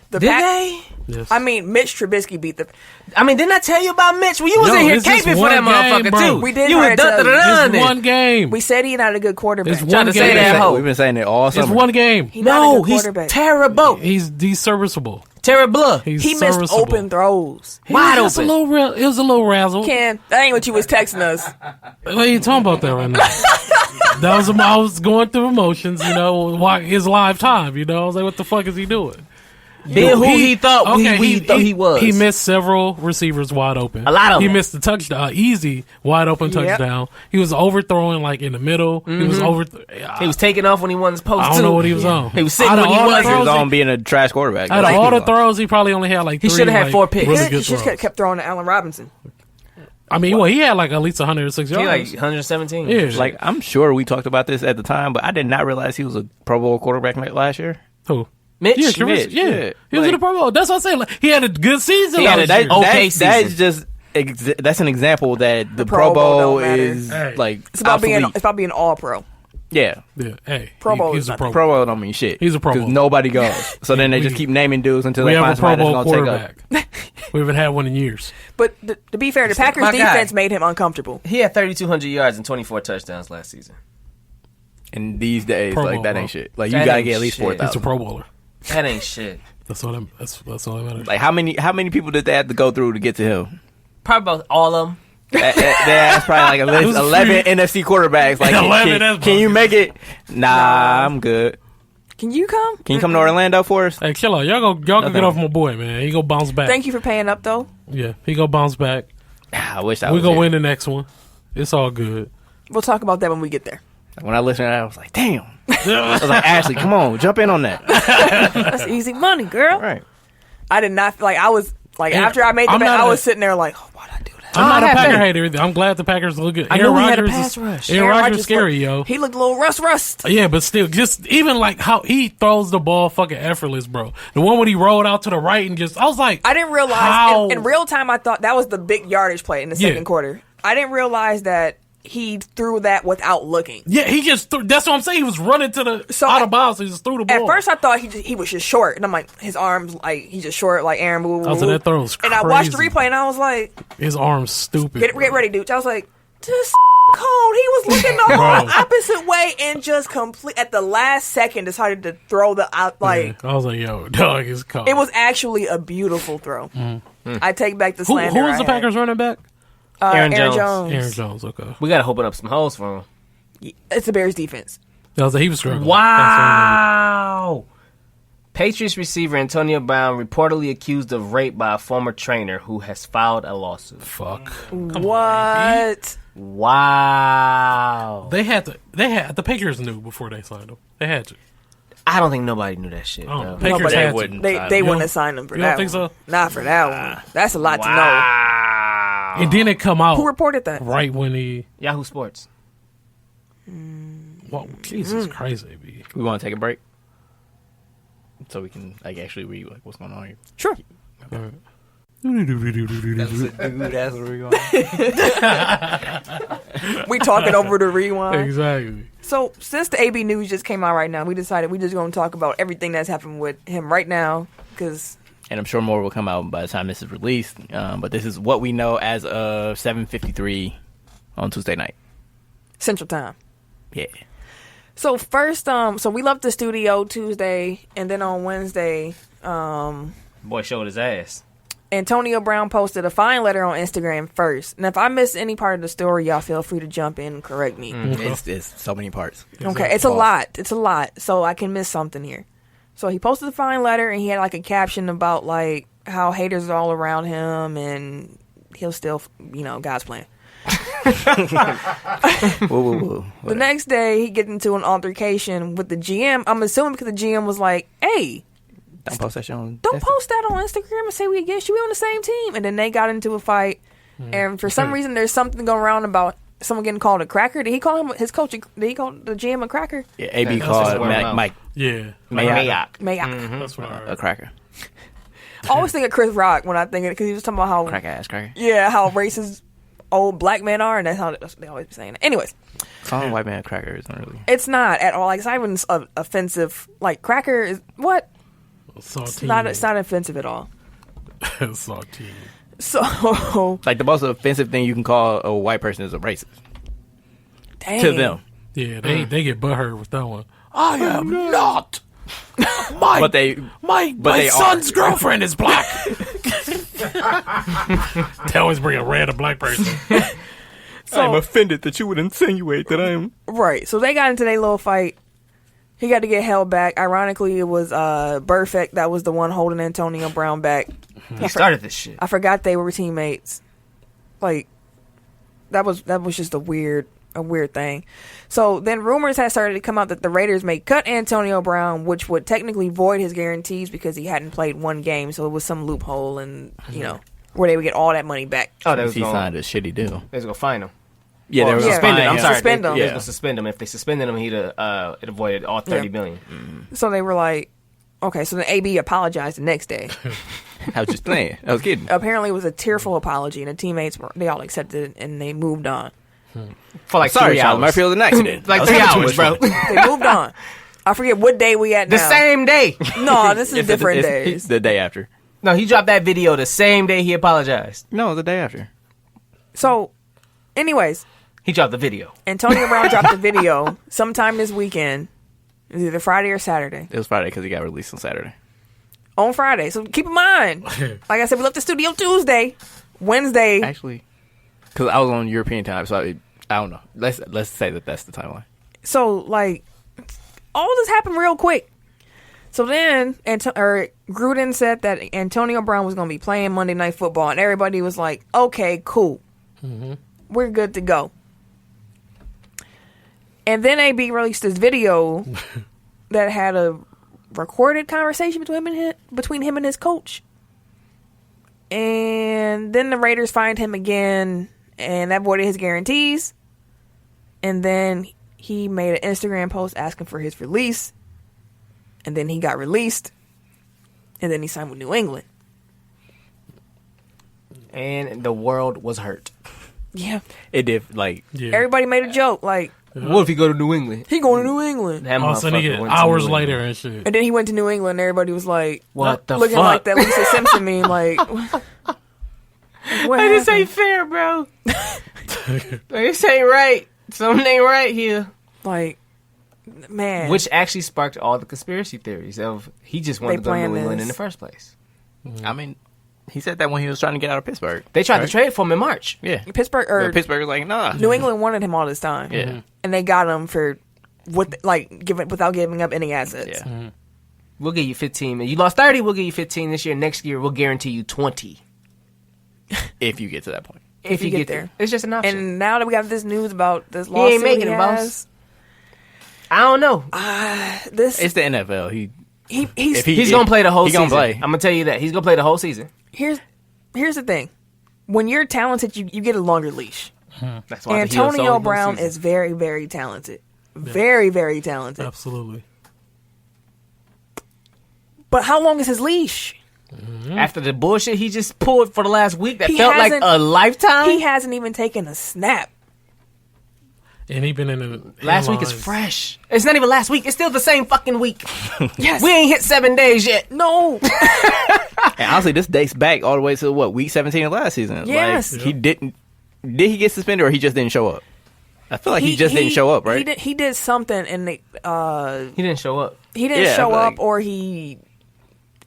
The Did Pack- they? Yes. I mean, Mitch Trubisky beat the. I mean, didn't I tell you about Mitch? Well, you was No, in here it's just caping for one that game, motherfucker bro. too. We did You try was to tell you. dun-dun-dun-dun. It's one game. We said he's not a good quarterback. It's Trying one to say game. that hoe. We've been saying it all summer. It's one game. He's not a No, good he's quarterback. terrible. He's serviceable. Terrible. He's He missed serviceable. open throws. Wide It was a open. little it was a little razzle. Ken, that ain't what you was texting us. What are you talking about that right now? That was I was going through emotions, you know, his live time, you know. I was like, what the fuck is he doing? Being who he thought he was. He missed several receivers wide open. A lot of He them. missed the touchdown, easy wide open Yep. touchdown. He was overthrowing like in the middle. He was He was taking off when he wasn't supposed to. I don't know what he was on. He was sitting Out of when he all the wasn't. He was throws, on being a trash quarterback. Out of Like, all he the was on. throws, he probably only had like He three. shoulda had like, 4 picks. Really He good just throws. kept throwing to Allen Robinson. I mean, well, he had like at least 106 He yards. like 117. Yeah, Like, I'm sure we talked about this at the time, but I did not realize he was a Pro Bowl quarterback last year. who? Mitch. Yeah, Trubisky, Mitch, yeah. yeah. He was in the Like- Pro Bowl. That's what I'm saying. Like, he had a good season. He had last a- year. okay That's season. just that's an example that the Pro Pro Bowl Bowl don't matter. is Hey. like It's about obsolete. being all pro. Yeah. Yeah, hey, Pro Bowl he's is a not Pro Pro Bowl. Bowl don't mean shit. He's a Pro because Bowl. nobody goes. So then they just keep naming dudes until We they have find a Pro somebody Bowl that's gonna take quarterback. We haven't had one in years. But to be fair, the Packers my guy. defense made him uncomfortable. He had 3,200 yards and 24 touchdowns last season. up. And these days, Pro like Bowl, that bro. ain't shit. Like you That gotta ain't get at least shit. 4,000. It's a Pro Bowler. That ain't shit. That's all. That's all that matters. Like how many people did they have to go through to get to him? Probably about all of them. That's probably like a list, was 11 NFC quarterbacks. Like, 11, that's can you make it? Nah, I'm good. Can you come? Can you come to Orlando for us? Hey, chill out. Y'all go get Nothing. off my boy, man. He go bounce back. Thank you for paying up, though. Yeah, he go bounce back. I wish I We was gonna here. win the next one. It's all good. We'll talk about that when we get there. When I listened to that, I was like, damn. I was like, Ashley, come on, jump in on that. That's easy money, girl. Right. I did not like. I was like And after I made the I'm bet, not I a- was sitting there like, oh, why'd I do that? I'm not a I have Packer faith. hater either. I'm glad the Packers look good. I Aaron knew he had a Rodgers pass is rush. Aaron Rodgers Rodgers scary, looked- yo. He looked a little rust. Yeah, but still, just even like how he throws the ball fucking effortless, bro. The one when he rolled out to the right and just, I was like, I didn't realize how? in real time. I thought that was the big yardage play in the second Yeah. quarter. I didn't realize that he threw that without looking. Yeah, he just threw, that's what I'm saying. He was running to the So out I- of bounds. He just threw the ball. At first, I thought he was just short, and I'm like, his arms like he's just short, like Aaron. Boo, I was like, that throw was And I watched the crazy. replay, and I was like, His arm's stupid. get bro. ready, dude. I was like, this cold. He was looking the whole Bro. opposite way and just complete at the last second decided to throw the out like. Yeah, I was like, yo, dog is cold. It was actually a beautiful throw. I take back the who slander. was I the had. Packers running back? Aaron Aaron Jones. Jones. Aaron Jones. Okay, We got to open up some holes for him. It's the Bears defense. I was like, he was struggling. Wow. Patriots receiver Antonio Brown reportedly accused of rape by a former trainer who has filed a lawsuit. Fuck. What? Wow. The Patriots knew before they signed him. They had to. I don't think nobody knew that shit. Oh, though. Patriots but had they to. wouldn't. They You wouldn't don't- have signed him for you don't that think one. so? Not for that one. That's a lot to know. Wow. And then it come out Who reported that? right when he. Yahoo Sports. Well, Jesus Christ, baby. We want to take a break so we can like actually read like what's going on here. Sure. All right. That's where we're going. We talking over the rewind. Exactly. So since the AB news just came out right now, we decided we just going to talk about everything that's happened with him right now. Because, And I'm sure more will come out by the time this is released. But this is what we know as of 7:53 on Tuesday night. Central Time. Yeah. So first, so we left the studio Tuesday, and then on Wednesday, Boy showed his ass. Antonio Brown posted a fine letter on Instagram first. And if I missed any part of the story, y'all feel free to jump in and correct me. It's so many parts. Okay, it's a lot. It's a lot. So I can miss something here. So he posted a fine letter, and he had like a caption about like how haters are all around him, and he'll still, God's plan. Whoa. The next day, he gets into an altercation with the GM. I'm assuming because the GM was like, "Hey, Don't post that shit on. don't post that on Instagram and say we against you. We on the same team." And then they got into a fight, and for some reason, there's something going around about someone getting called a cracker. Did he call him his coach? Did he call the GM a cracker? Yeah, AB That's called just word of Mike Yeah. Mayock. Mayock. That's what I heard. a cracker. I always think of Chris Rock when I think of it because he was talking about how Crack ass cracker. how racist old black men are, and that's how they always be saying it. Anyways, Calling white man a cracker isn't really. it's not at all. Like, it's not even offensive. Like, cracker is what? Saltine. It's not offensive at all. Saltine. So, Like the most offensive thing you can call a white person is a racist dang. to them. Yeah, they get butthurt with that one. I am not. My But they son's girlfriend is black. They always bring a random black person. So, offended that you would insinuate that I am. right. So they got into their little fight. He got to get held back. Ironically, it was Burfict that was the one holding Antonio Brown back. He started this shit. I forgot they were teammates. Like, that was just a weird thing. So then rumors had started to come out that the Raiders may cut Antonio Brown, which would technically void his guarantees because he hadn't played one game. So it was some loophole, and where they would get all that money back. Oh, they was He going signed a shitty deal. to fine him. Yeah, they were Yeah. Suspended. I'm fine, sorry. Suspend him. They was Yeah. gonna suspend him. If they suspended him, he'd it avoided all $30 million. So they were like, okay. So then AB apologized the next day. I was just playing. I was kidding. Apparently, it was a tearful apology, and the teammates they all accepted it, and they moved on. For like Sorry, 3 Charles hours. Murphy was an accident. Like I was 3 having too hours, much bro. fun. They moved on. I forget what day we at now. The same day. No, this is It's different it's days. the day after. No, he dropped that video the same day he apologized. No, the day after. So, anyways, He dropped the video. Antonio Brown dropped a video sometime this weekend. It was either Friday or Saturday. It was Friday because he got released on Saturday. On Friday. So keep in mind, like I said, we left the studio Tuesday. Wednesday. Actually, because I was on European time, so I don't know. Let's say that that's the timeline. So, like, all this happened real quick. So then, Gruden said that Antonio Brown was going to be playing Monday Night Football, and everybody was like, okay, cool. We're good to go. And then AB released this video that had a recorded conversation between him and his coach. And then the Raiders fined him again, and that voided his guarantees. And then he made an Instagram post asking for his release. And then he got released. And then he signed with New England. And the world was hurt. Yeah. It did, like... Yeah. Everybody made a joke. Like, What if he go to New England? he going to New England. That All of a sudden, he motherfucker get went to hours New later England. and shit. And then he went to New England, and everybody was like, What the looking fuck? like that Lisa Simpson meme. Like, what This happened? ain't fair, bro. This ain't right. Something ain't right here. Like, man. Which actually sparked all the conspiracy theories of he just wanted They to go to New planned England this. in the first place. I mean, he said that when he was trying to get out of Pittsburgh. They tried right? to trade for him in March. Yeah. Pittsburgh, But Pittsburgh was like, nah. New England wanted him all this time. Yeah. And they got him for without giving up any assets. Yeah. We'll give you 15. You lost 30, we'll give you 15 this year. Next year, we'll guarantee you 20. If you get to that point. If you get there. It's just an option. And now that we have this news about this ain't lawsuit making he it, boss. has, I don't know. this It's the NFL. he's He's going to play the whole he season. gonna play. I'm going to tell you that. He's going to play the whole season. here's the thing. When you're talented, you get a longer leash. That's why the heel sold Antonio him Brown season. is very, very talented. Very, very talented. Absolutely. But how long is his leash? After the bullshit he just pulled for the last week, that He felt like hasn't- a lifetime. He hasn't even taken a snap. And he been in the Last week is fresh. It's not even last week. It's still the same fucking week. Yes. We ain't hit 7 days yet. No. And honestly, this dates back all the way to what, week 17 of last season. Yes. Like, he didn't. Did he get suspended or he just didn't show up? I feel like he just didn't show up, right? He did something, and He didn't show up. he didn't Yeah, show like- up, or he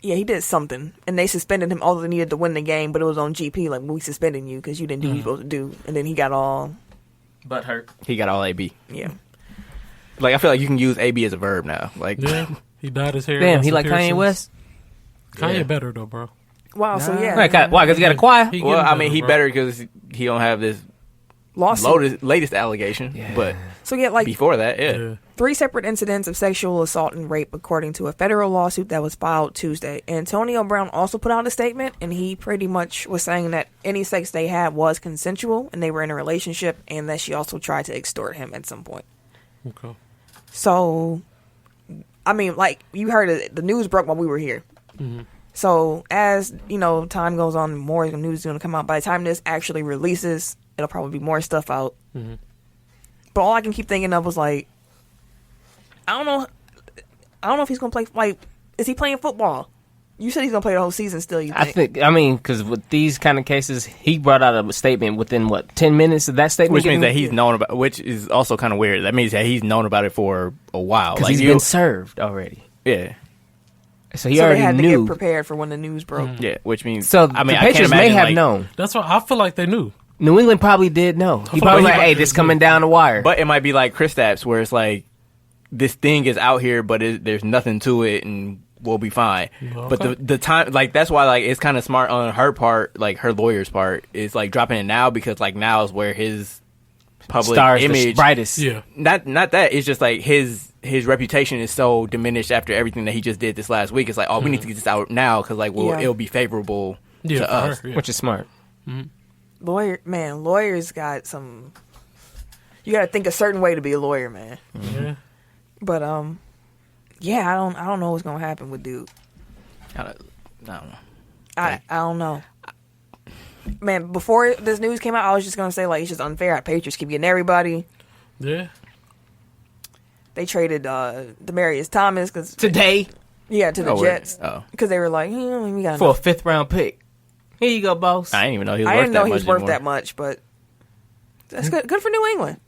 did something, and they suspended him. Although they needed to win the game, but it was on GP. Like, we suspending you because you didn't do what you supposed to do, and then he got all Butt hurt. He got all AB. yeah. Like, I feel like you can use AB as a verb now. Like, Yeah, he dyed his hair. Damn, got he some like Kanye piercings. West? Kanye Yeah. better though, bro. Wow. So yeah, Why? Because he got a choir? He well, getting I mean, he bro. better because he don't have this lawsuit. latest allegation. But So yeah, like before that, yeah. Yeah. 3 separate incidents of sexual assault and rape, according to a federal lawsuit that was filed Tuesday. Antonio Brown also put out a statement, and he pretty much was saying that any sex they had was consensual, and they were in a relationship, and that she also tried to extort him at some point. Okay. So, I mean, like, you heard it, the news broke while we were here. So, as, you know, time goes on, more news is going to come out. By the time this actually releases, it'll probably be more stuff out. But all I can keep thinking of was, like, I don't know if he's going to play, like, is he playing football? You said he's going to play the whole season still, you think? I mean, because with these kind of cases, he brought out a statement within, 10 minutes of that statement? Which means that getting- he's known about, which is also kind of weird. That means that he's known about it for a while. Because Like, he's been served already. yeah, So he So already they had to knew. get prepared for when the news broke. yeah. Which means, So I mean, the I can't Patriots may imagine, have like, known. That's what I feel like they knew. New England probably did know. He feel probably like he like, hey, might- this coming down the wire. But it might be like Kristaps, where it's like this thing is out here, but there's nothing to it, and we'll be fine. Okay. But the time, like, that's why, like, it's kind of smart on her part, like her lawyer's part, is like dropping it now, because like now is where his public Stars the image, brightest. Yeah. not that. It's just like his reputation is so diminished after everything that he just did this last week. It's like, oh, we need to get this out now because like, well, Yeah. it'll be favorable Yeah, to for us. her, yeah. Which is smart. Lawyers got some. You got to think a certain way to be a lawyer, man. Yeah. But yeah, I don't know what's gonna happen with dude. I don't know. I don't know. Man, before this news came out, I was just gonna say like it's just unfair. Patriots keep getting everybody. Yeah. They traded Demaryius Thomas because Today, to the Oh, wait. Jets Oh. because they were like, we got for a enough. 5th round pick. Here you go, boss. I didn't even know he was I worth didn't know that he much was worth anymore. that much, but that's good. Good for New England,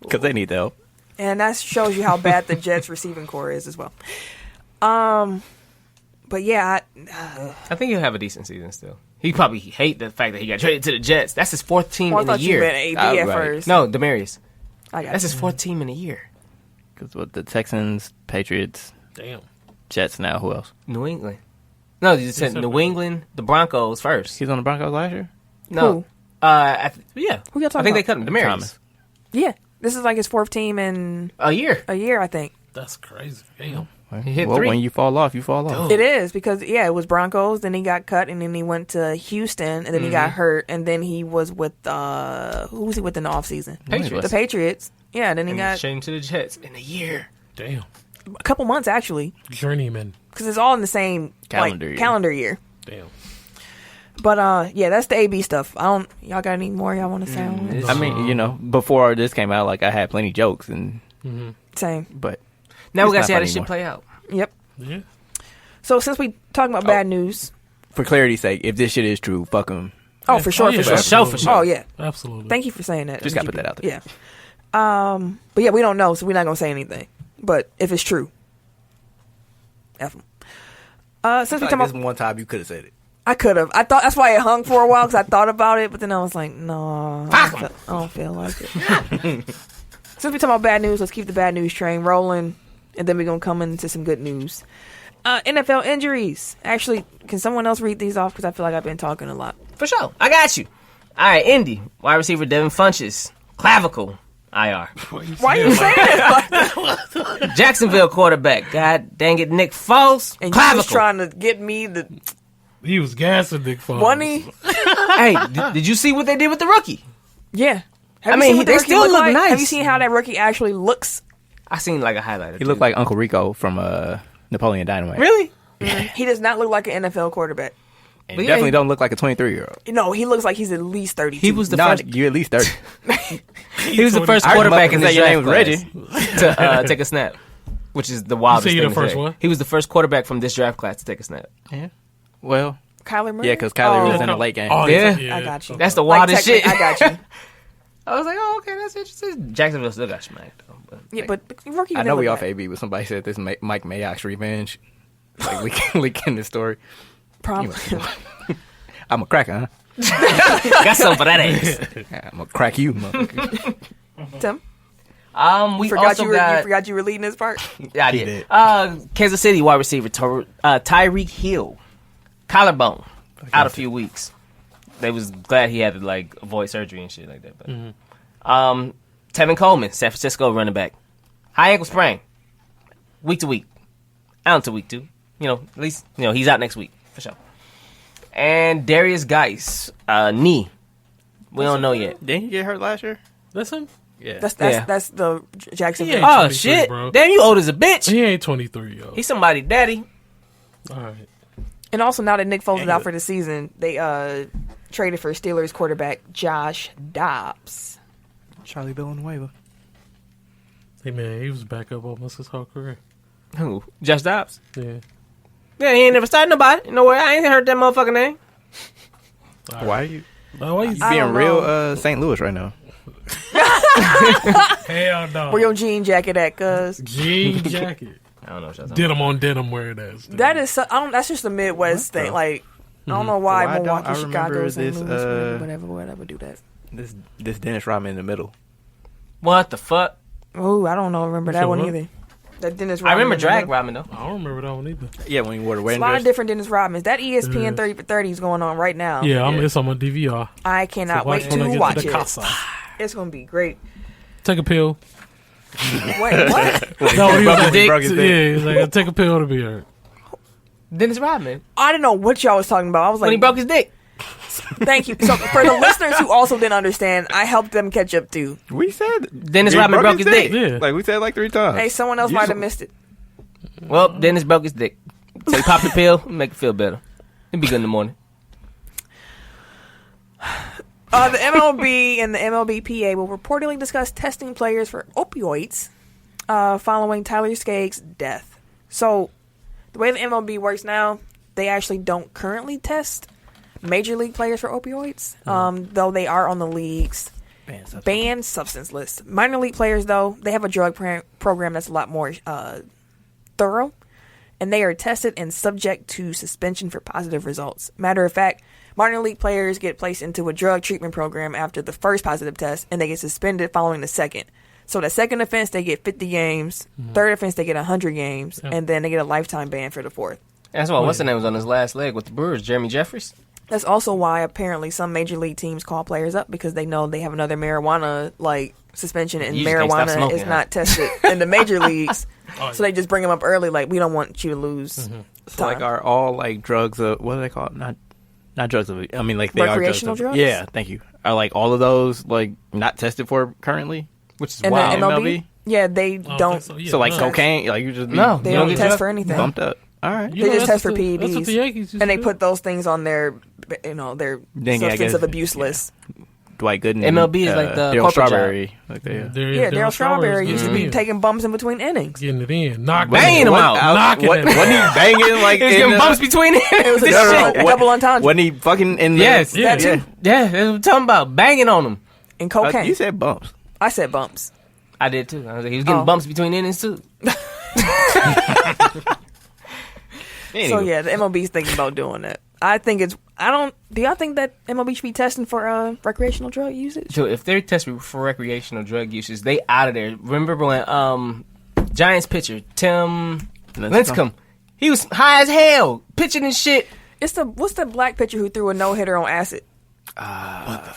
Because they need the help. and that shows you how bad the Jets receiving core is as well. But yeah, I think he'll have a decent season still. He probably hate the fact that he got traded to the Jets. That's his 4th team I in a thought you year. meant AB at Right. first. No, Demarius. I got That's you. his 4th team in a year. Because with the Texans, Patriots, Damn. Jets now, who else? New England. No, you said said New England, the Broncos first. He's on the Broncos last year? No. Who? Yeah. Who y'all talking I think they about? cut him. Demarius. Thomas. Yeah, this is like his 4th team in A year. a year, I think. That's crazy. Damn. He hit Well, 3. when you fall off, you fall off. It is because it was Broncos. Then he got cut, and then he went to Houston, and then he got hurt, and then he was with who was he with in the offseason? Patriots. The Patriots. Yeah, and then he And got changed to the Jets in a year. Damn. a couple months actually Journeyman. because it's all in the same calendar year. Damn. But yeah, that's the AB stuff. Y'all got any more y'all want to say on it? I mean, you know, before this came out, like, I had plenty jokes, and Same. but Now we It's got to not see how funny this shit anymore. play out. Yep. Yeah. So since we talking about bad news, for clarity's sake, if this shit is true, fuck him. oh for sure, yeah, for sure, absolutely. Oh yeah. Absolutely. Thank you for saying that. Just gotta put that out there. Yeah. But yeah, we don't know, so we're not gonna say anything. But if it's true, F 'em. Since we talking about, one time you could have said it. I could have. I thought that's why it hung for a while because I thought about it, but then I was like, no, I don't feel like it. Since we talking about bad news, let's keep the bad news train rolling, and then we're gonna come into some good news. NFL injuries. Actually, can someone else read these off? Because I feel like I've been talking a lot. For sure. I got you. All right, Indy. Wide receiver Devin Funchess. Clavicle. IR. Why are you saying it? Jacksonville quarterback. God dang it, Nick Foles. And you Clavicle. was trying to get me the He was gassing Nick Foles. money. Hey, did you see what they did with the rookie? Yeah. I mean, what they the rookie still look like? nice. Have you seen how that rookie actually looks? I seen like a highlight. He looked like Uncle Rico from Napoleon Dynamite. Really? He does not look like an NFL quarterback. And But yeah, definitely he- don't look like a 23-year-old. No, he looks like he's at least 32. He was the No, first. you at least 30. He was the first I quarterback in remember this your draft name was class to take a snap, which is the wildest You thing say to the first say. one? He was the first quarterback from this draft class to take a snap. Yeah. Well, Kyler Murray? yeah, because Kyler Oh, was in the late game. Oh, Yeah. I got you. That's the Like, wildest shit. I got you. I was like, oh, okay, that's interesting. Jacksonville still got smacked, though. But, Yeah, but rookie. I know we never off got- AB, but somebody said this Mike Mayock's revenge. Like leaking the story. Probably. I'm a cracker, huh? got something for that ass. I'm gonna crack you, motherfucker. Tim, We forgot also you were got. you forgot you were leading this part. Yeah, I He did. did. Kansas City wide receiver Tyreek Hill, collarbone, out a few weeks. They was glad he had to like avoid surgery and shit like that. But Tevin Coleman, San Francisco running back, high ankle sprain, week to week, out to week 2. At least he's out next week for sure. And Darius Geis, knee. We don't know yet. Didn't he get hurt last year? That's him. Yeah. That's the Jacksonville. Yeah. Oh 23, shit! bro. Damn, you old as a bitch. He ain't 23, yo. He's somebody daddy. All right. And also now that Nick Foles is out for the season, they traded for Steelers quarterback Josh Dobbs. Charlie Villanueva. Hey, man, he was back up almost his whole career. Who? Josh Dobbs. Yeah. Yeah, he ain't never started nobody. No way. I ain't heard that motherfucking name. Why are you Why you I being don't real know. St. Louis right now? Hell no. Where your jean jacket at, cuz? Jean jacket. I don't know what y'all talking Denim on denim wear that. That is that's just a Midwest thing. Like I don't know why Why don't Milwaukee, I Chicago, remember St. this, Louis, whatever do that. This Dennis Rodman in the middle. What the fuck? Oh, I don't know. Remember that Which one one? either. That Dennis I remember Rodman. Drag Robin though. I don't remember that one either. Yeah, when he wore the There's wedding a lot dress. of different Dennis Rodmans. That ESPN 30 for 30 is going on right now. Yeah, it's on my DVR. I cannot So wait when I to get watch the it. casa. It's going to be great. Take a pill. Wait, what? No, he was like, He broke his yeah, dick. he's like, take a pill to be hurt. Dennis Rodman. I didn't know what y'all was talking about. I was like, When he broke his dick. thank you. So for the listeners who also didn't understand, I helped them catch up too. We said Dennis he Rodman broke his dick. Yeah. Like we said like 3 times. Hey, someone else You might just- have missed it. Well, Dennis broke his dick. So he popped the pill, make it feel better. It'd be good in the morning. The MLB and the MLBPA will reportedly discuss testing players for opioids following Tyler Skage's death. So, the way the MLB works now, they actually don't currently test major league players for opioids, though they are on the league's banned substance list. Minor league players, though, they have a drug program that's a lot more thorough, and they are tested and subject to suspension for positive results. Matter of fact, minor league players get placed into a drug treatment program after the first positive test, and they get suspended following the second. So the second offense, they get 50 games. Third offense, they get 100 games, and then they get a lifetime ban for the fourth. That's why what's the name was on his last leg with the Brewers, Jeremy Jeffries. That's also why apparently some major league teams call players up because they know they have another marijuana suspension, and You just can't stop marijuana smoking, is huh? not tested in the major leagues. So they just bring them up early. Like, we don't want you to lose So like time. are all like drugs what are they called? Not drugs of I mean like they Recreational are drugs? Yeah, thank you. Are like all of those like not tested for currently? Which is And wild. the MLB? MLB? Yeah, they I don't. think so, yeah, So like no. cocaine, like you just be No. They You don't get test drug- for anything. bumped up. All right. You They know, just that's test for what the- That's what PEDs. the Yankees used And they to put those things on their, their Then, yeah, I substance guess- of abuse list. Dwight Gooden. MLB is like the Daryl corporate Strawberry. Like do. that. Yeah, Daryl Strawberry used to be getting taking bumps in between innings. it in. Knock Banging them out. Knocking What, it wasn't he out. banging like He's in getting the- bumps between it. It was a No, no, double, no. double entendre. Wasn't he fucking in the Yes. Yeah. That too. Yeah, that's what I'm talking about. Banging on him. And cocaine. You said bumps. I said bumps. I did too. I was like, he was getting Oh. bumps between innings too. So yeah, the MLB's thinking about doing that. I think it's. Do y'all think that MLB should be testing for recreational drug usage? So if they're tested for recreational drug uses, they out of there. Remember when Giants pitcher Tim Lincecum, he was high as hell, pitching and shit. What's the black pitcher who threw a no hitter on acid? I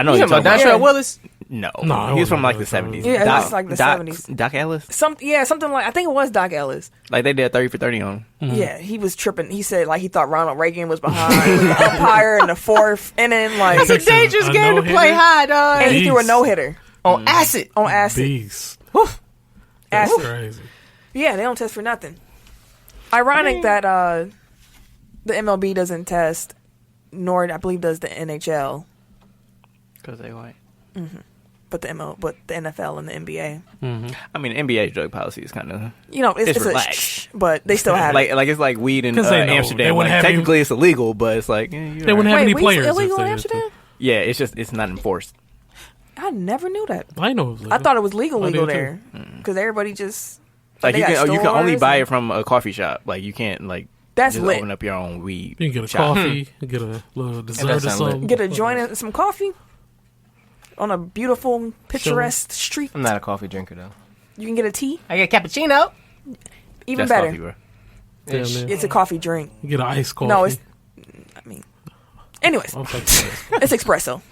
know You you're talking about talking about. Dontrell Yeah. Willis? No, No, he was from like the it wasn't 70s. Yeah, Doc, that's like the Doc- 70s. Doc Ellis. Something like, I think it was Doc Ellis. Like they did 30 for 30 on him. Yeah, he was tripping. He said he thought Ronald Reagan was behind the umpire in the fourth inning. Like, It's a dangerous A game to no-hitter? play high, dog. and he threw a Beast. no hitter On acid. on acid. Beast. Whew. That's Acid. crazy. Yeah, they don't test for nothing. Ironic that the MLB doesn't test, nor I believe does the NHL. Because they white. Mm-hmm. But the NFL and the NBA. Mm-hmm. I mean, NBA drug policy is kind of it's relaxed, but they still have it. Like it's like weed in Amsterdam. Like, technically, it's illegal, but it's like they wouldn't have any players. Illegal in Amsterdam? Yeah, it's not enforced. I never knew that. I know it was legal. I thought it was legal there because everybody just like you can only buy it from a coffee shop. Like you can't that's just lit. open up your own weed. You can get a coffee, get a little dessert or something. Get a joint and some coffee on a beautiful, picturesque street. I'm not a coffee drinker though. You can get a tea. I get cappuccino. Even That's better. Coffee, bro. It's a coffee drink. You get an iced coffee. No, anyways, it's espresso.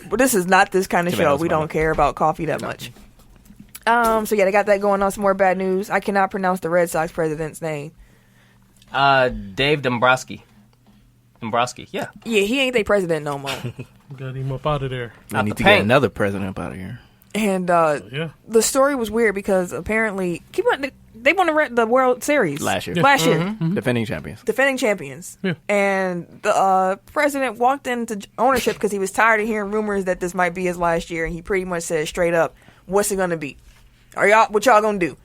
But this is not this kind of show. We don't care about coffee that much. So yeah, they got that going on. Some more bad news. I cannot pronounce the Red Sox president's name. Dave Dombrowski. Yeah. Yeah, he ain't their president no more. Got him up out of there. We need to get another president up out of here. And the story was weird because apparently they won the World Series last year. Mm-hmm. Defending champions. Yeah. And the president walked into ownership because he was tired of hearing rumors that this might be his last year, and he pretty much said straight up, "What's it gonna be? What y'all gonna do?"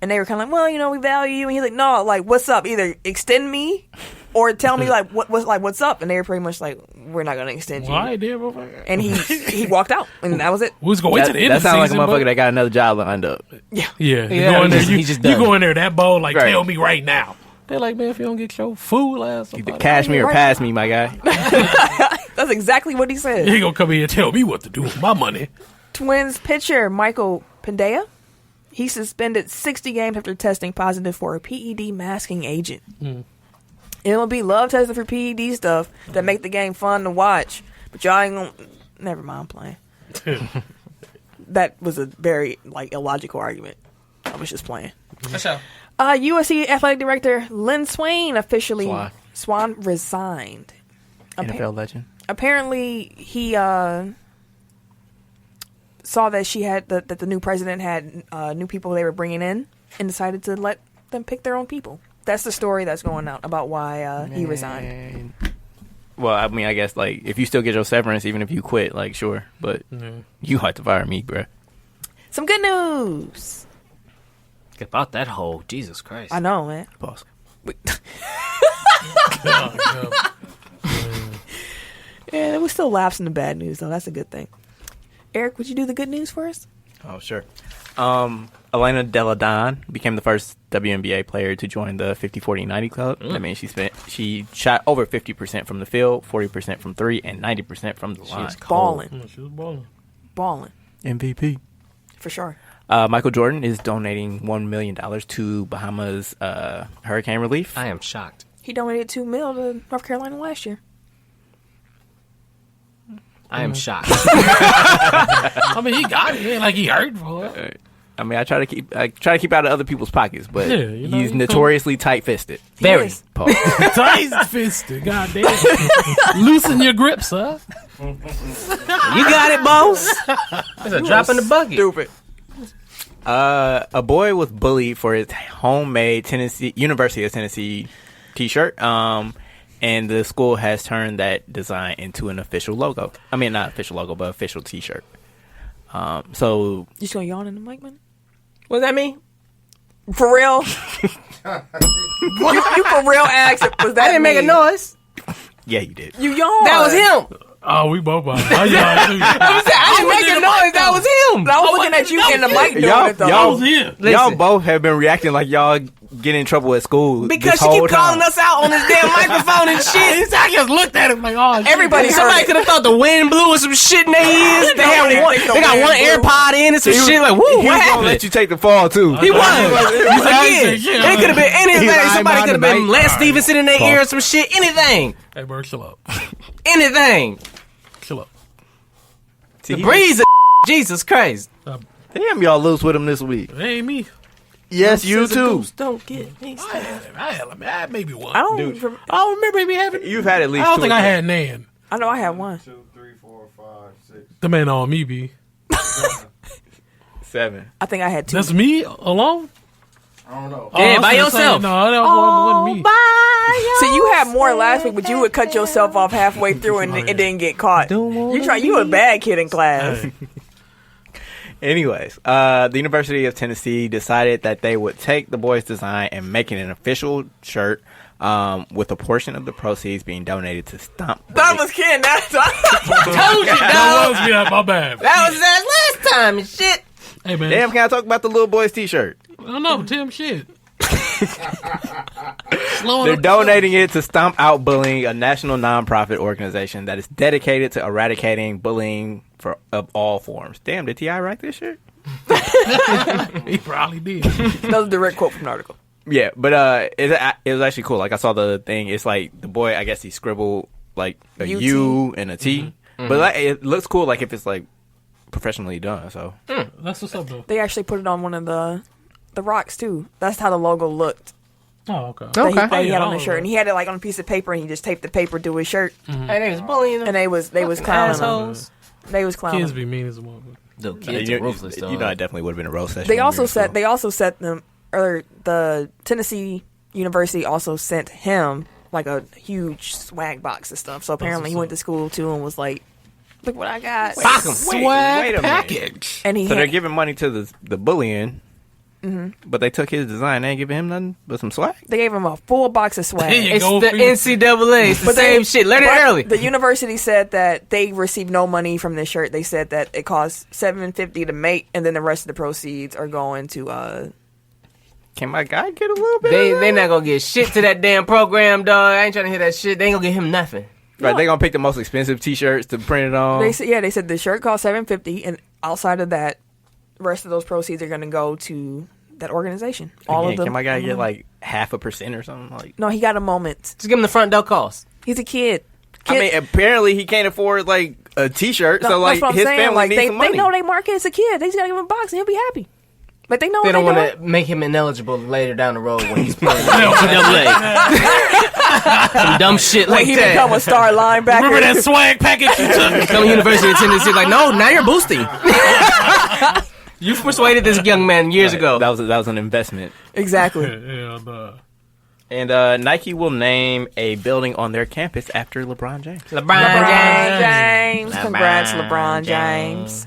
And they were kind of like, "Well, we value you." And he's like, "No, what's up? Either extend me or tell me what's up." And they were pretty much like, "We're not gonna extend you." Why, dear? And he walked out, and that was it. Who's going to the end that of the sounds like a season, motherfucker that got another job lined up. Yeah. You go in there, you go in there that bold, right. Tell me right now. They're like, man, if you don't get your food ass, either cash me or pass me, my guy. That's exactly what he said. You ain't gonna come here and tell me what to do with my money. Twins pitcher Michael Pineda, he suspended 60 games after testing positive for a PED masking agent. MLB love testing for PED stuff that make the game fun to watch, but y'all ain't gonna. Never mind, I'm playing. That was a very illogical argument. I was just playing. For sure. USC athletic director Lynn Swain officially Swan resigned. NFL legend. Apparently, he saw that that the new president had new people they were bringing in, and decided to let them pick their own people. That's the story that's going out about why he resigned. Well, I mean, I guess if you still get your severance, even if you quit, sure, but you have to fire me, bruh. Some good news. About that hole, Jesus Christ. I know, man. Boss. Yeah, we still laughs in the bad news, though. That's a good thing. Eric, would you do the good news for us? Oh, sure. Elena Delle Donne became the first WNBA player to join the 50-40-90 club. That means she shot over 50% from the field, 40% from three, and 90% from the line. Balling. She was balling. Balling. MVP. For sure. Michael Jordan is donating $1 million to Bahamas hurricane relief. I am shocked. He donated $2 million to North Carolina last year. I am shocked. I mean, he got it. It ain't like he hurt for it. I mean, I try to keep out of other people's pockets, but he's he notoriously tight-fisted. Very. Tight-fisted. Goddamn. Loosen your grip, sir. You got it, boss. It's a drop in the bucket. Stupid. A boy was bullied for his homemade University of Tennessee T-shirt. And the school has turned that design into an official logo. I mean, not official logo, but official T-shirt. So you just gonna yawn in the mic, man? What does that mean? For real? you for real asked it. Was that I didn't make a noise. Yeah, you did. You yawned. That was him. Oh, we both are. I didn't make a noise. That was him. I was looking at you in the mic doing it, though. Y'all both have been reacting like y'all get in trouble at school because she keep calling us out on this damn microphone and shit. I just looked at him like, oh, somebody could have thought the wind blew or some shit in their ears. They got one AirPod in and some shit like, woo, what happened? Let you take the fall too. He was. It could have been anything. Somebody could have been Lance Stevenson in their ear or some shit. Anything. Hey, bro, chill up. Anything. Chill up. The breeze. Jesus Christ. Damn, y'all loose with him this week. It ain't me. Yes, you too. Don't get me. I had maybe one. I don't remember me having. You've had at least. I don't two think I had Nan. I know I had one. 2, 3, 4, 5, 6. The man on me be 7. I think I had 2. That's me alone. I don't know. Yeah, by yourself. No, that wasn't me. See, you had more last week, but you would cut yourself off halfway through and it didn't get caught. You a bad kid in class. Anyways, the University of Tennessee decided that they would take the boys' design and make it an official shirt, with a portion of the proceeds being donated to Stomp. That was Ken. That's Told you, That dog. was me. My bad. That was that last time and shit. Hey, man. Damn, can I talk about the little boys' T-shirt? I don't know, Tim. Shit. They're donating it to Stomp Out Bullying, a national nonprofit organization that is dedicated to eradicating bullying of all forms. Damn, did T.I. write this shit? He probably did. That was a direct quote from an article. Yeah, but it was actually cool. Like, I saw the thing. It's like the boy, I guess he scribbled like a UT. U and a T. But like, it looks cool like if it's like professionally done. So That's what's up, though. They actually put it on one of the rocks too. That's how the logo looked. Oh, okay. That he had on the shirt, and he had it like on a piece of paper, and he just taped the paper to his shirt, Hey, they was bullying them. and they was clowning him. assholes. They was clowning. Kids him. be mean as a motherfucker. The kids are ruthless, you dog. know, it definitely would have been a roast session. They when also we were set. in They also set them. Or the Tennessee University also sent him like a huge swag box and stuff. So apparently he went to school too and was like, "Look what I got!" Fuck 'em. school. Wait a minute. And he So they're had, giving money to the bullying, but they took his design. They ain't giving him nothing but some swag. they gave him a full box of swag. There you It's go, the Phoenix. NCAA. It's the But they- same shit. Learn it But early. The university said that they received no money from this shirt. They said that it cost $750 to make, and then the rest of the proceeds are going to. Can my guy get a little bit? They not gonna get shit to that damn program, dog. I ain't trying to hear that shit. They ain't gonna get him nothing. Right, they gonna pick the most expensive T-shirts to print it on. They said the shirt cost $750, and outside of that, the rest of those proceeds are going to go to that organization. All Again, of them. Can my guy get like 0.5% or something? Like, No, he got a moment. Just give him the front door cost. He's a kid. I mean, apparently he can't afford like a T-shirt, so like that's what I'm his saying. family Like needs they some money. know they market as a kid. They just got to give him a box, and he'll be happy. Like they know They what don't they're want doing. to make him ineligible later down the road when he's playing NCAA. Some dumb shit like Like he that. become a star linebacker. Remember that swag package you took? Some University of Tennessee like, no, now you're boosting. You persuaded this young man years ago. That was an investment. Exactly. Yeah, nah. And Nike will name a building on their campus after LeBron James. LeBron James. Congrats, LeBron James.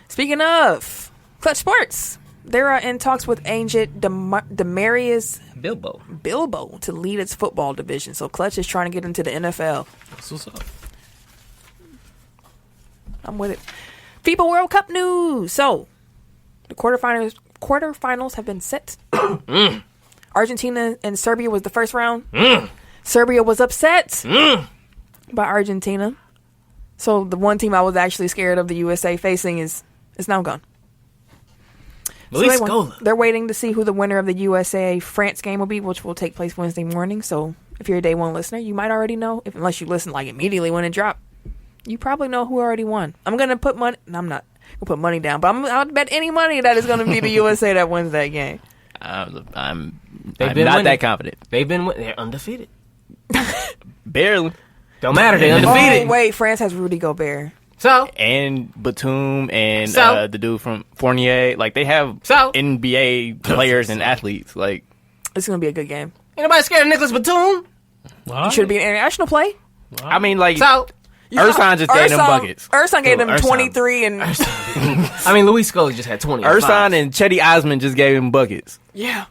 Speaking of Clutch Sports, they're in talks with agent Demarius Bilbo. to lead its football division. So Clutch is trying to get into the NFL. That's what's up. I'm with it. FIBA World Cup news. So the quarterfinals have been set. Argentina and Serbia was the first round. Serbia was upset by Argentina. So the one team I was actually scared of the USA facing is now gone. Luis So Scola. they're waiting to see who the winner of the USA-France game will be, which will take place Wednesday morning. So if you're a day one listener, you might already know. Unless you listen like immediately when it dropped, you probably know who already won. I'm going to put money... No, I'm not going to put money down, but I'll bet any money that it's going to be the USA that wins that game. I'm They've been not winning. that confident. They're undefeated. Barely. Don't matter. They're undefeated. Oh, wait. France has Rudy Gobert. So, And Batum and So? the dude from Fournier. Like, they have So? NBA players and athletes. Like, It's going to be a good game. ain't nobody scared of Nicholas Batum. Well, Should it be an international play? I mean, like, So, Ersan just gave them buckets. Ersan gave them Ersan. 23 and... I mean, Luis Scola just had 20. Ersan and Chetty Osman just gave him buckets. Yeah.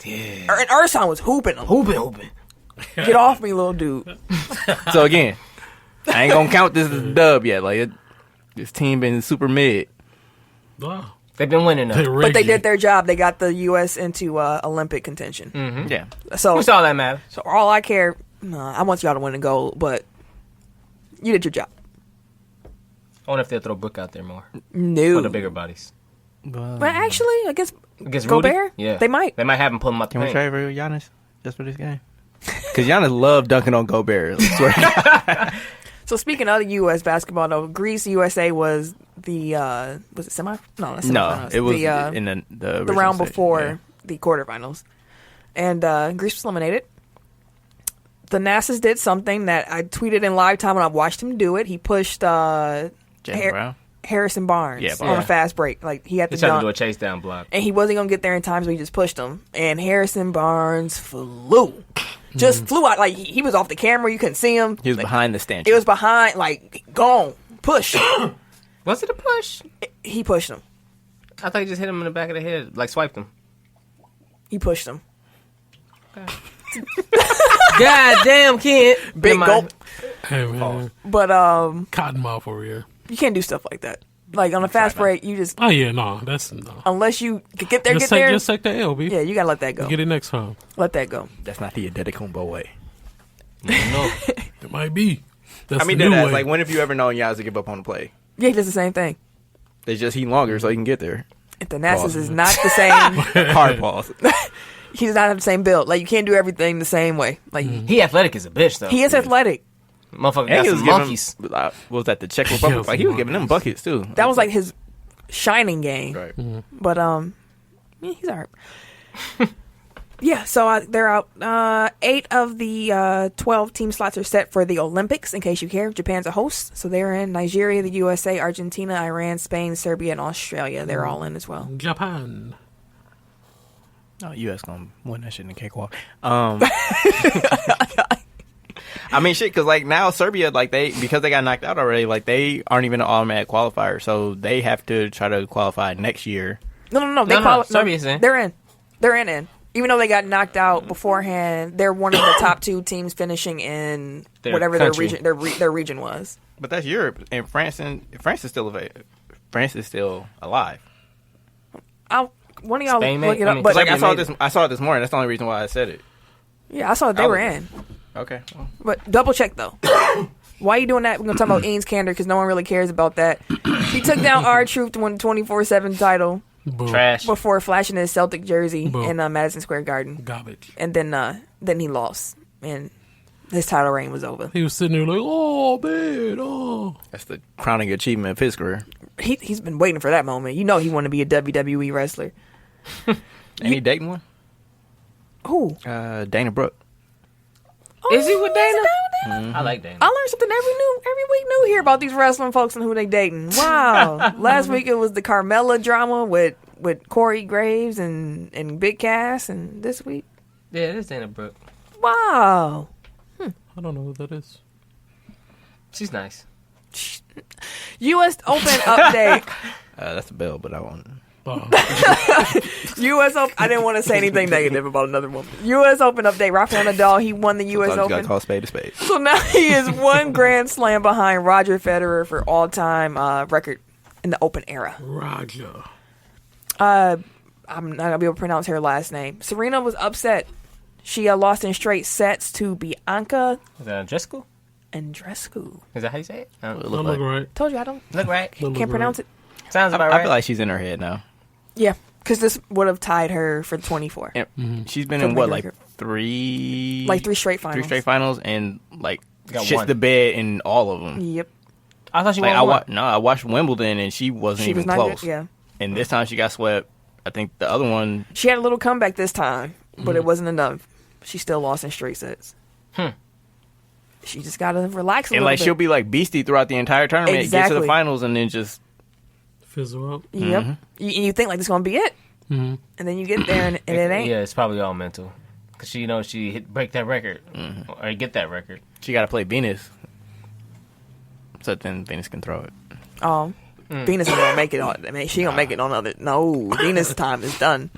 Yeah. And Ersan was hooping them. Hooping. Get off me, little dude. So, again, I ain't going to count this as a dub yet. Like, this team been super mid. wow. They've been winning, though. But they did their job. They got the U.S. into Olympic contention. Yeah. So, What's all that matter? so all I care... I want y'all to win the gold, but you did your job. I wonder if they'll throw Brook out there more. No. For the bigger bodies. But actually, I guess Against Rudy? Gobert? Yeah. They might. They might have him pull him out the Can we paint. trade for Giannis just for this game? Because Giannis loved dunking on Gobert. I swear to God. So speaking of the U.S. basketball, though, Greece USA was the was it semi? No, that's No, semifinals. it was the in the the original round stage, before yeah. the quarterfinals, and Greece was eliminated. The NASA's did something that I tweeted in live time when I watched him do it. He pushed Jaylen Brown. Harrison Barnes Yeah, on a fast break. Like, he had They to tried to dunk. do a chase down block. And he wasn't going to get there in time, so he just pushed him. And Harrison Barnes flew. Just flew out. Like, he was off the camera. You couldn't see him. He was Like, behind the stanchion. it was behind, like, gone. Push. Was it a push? He pushed him. I thought he just hit him in the back of the head, like swiped him. He pushed him. God damn, kid. Big gulp. Hey, man. But Cottonmouth over here. you can't do stuff like that. Like, on a fast break, you just, Oh, yeah, no. That's no. unless you get there, Just get there. take the L, B. Yeah, you got to let that go. Get it next time. Let that go. That's not the Adetokunbo way. No. It might be. That's I mean, the new that's way. like, when have you ever known Yaz to give up on the play? Yeah, he does the same thing. It's just he longer so he can get there. Thanasis is not the same. Hard pause. He does not have the same build. Like, you can't do everything the same way. Like, He athletic as a bitch, though. he is athletic. Motherfucker And got he was some giving, monkeys. what was that, the Czech Republic? Like, he was giving them buckets, too. That was like his shining game. Right. But yeah, he's alright. Yeah, so they're out. 8 of the 12 team slots are set for the Olympics. In case you care, Japan's a host, so they're in. Nigeria, the USA, Argentina, Iran, Spain, Serbia, and Australia. They're all in as well. Japan. Oh, U.S. gonna win that shit in the cakewalk. I mean, shit, because, like, now Serbia, like, because they got knocked out already, like, they aren't even an automatic qualifier, so they have to try to qualify next year. No. Serbia's in. They're in. They're in. Even though they got knocked out beforehand, they're one of the top 2 teams finishing in Their whatever country. their region was. But that's Europe, and France is still alive. One of y'all Spain, look it I up. mean, But Like, I Serbia saw it this morning. That's the only reason why I said it. yeah, I saw that they were in. Okay. Well, But double check though. Why are you doing that? We're gonna talk about Eanes Kander because no one really cares about that. He took down R-Truth to win the 24/7 title Boom. Trash. before flashing his Celtic jersey Boom. in Madison Square Garden, Garbage. and then he lost, and his title reign was over. He was sitting there like, oh, man, oh. that's the crowning achievement of his career. He's been waiting for that moment. You know he wanted to be a WWE wrestler. Ain't he dating one? Who? Dana Brooke. Is he with Dana? Mm-hmm. I like Dana. I learned something every week new here about these wrestling folks and who they dating. Wow. Last week it was the Carmella drama with Corey Graves and Big Cass, and this week, Yeah, it is Dana Brooke. wow. I don't know who that is. She's nice. U.S. Open update. That's a bell, but I won't. U.S. Open. I didn't want to say anything negative about another woman. U.S. Open update. Rafael Nadal, he won the U.S. Sometimes you gotta Open. call a spade a spade. So now he is one Grand Slam behind Roger Federer for all-time record in the Open era. Roger. I'm not gonna be able to pronounce her last name. Serena was upset. She lost in straight sets to Bianca Is that Andrescu? Andreescu. Is that how you say it? It That look look like. right. Told you I don't Look right. can't pronounce it. Sounds about I right. feel like she's in her head now. Yeah, because this would have tied her for 24. And she's been For in the what, record. like three straight finals. 3 straight finals, and like Got shits one. the bed in all of them. Yep, I thought she Like won one. I watched Wimbledon and she wasn't she even was not close. good. Yeah, And this time she got swept. I think the other one. she had a little comeback this time, but it wasn't enough. She still lost in straight sets. She just gotta relax a And little like bit. she'll be like beastie throughout the entire tournament, get to Exactly. the finals, and then just Fizzle out. Yep. You think like this is gonna be it, and then you get there and it ain't. Yeah, it's probably all mental. Because she knows she break that record. Or get that record. she got to play Venus. So then Venus can throw it. Oh, Venus is gonna make it on. I mean, she gonna make it on other. No, Venus' time is done.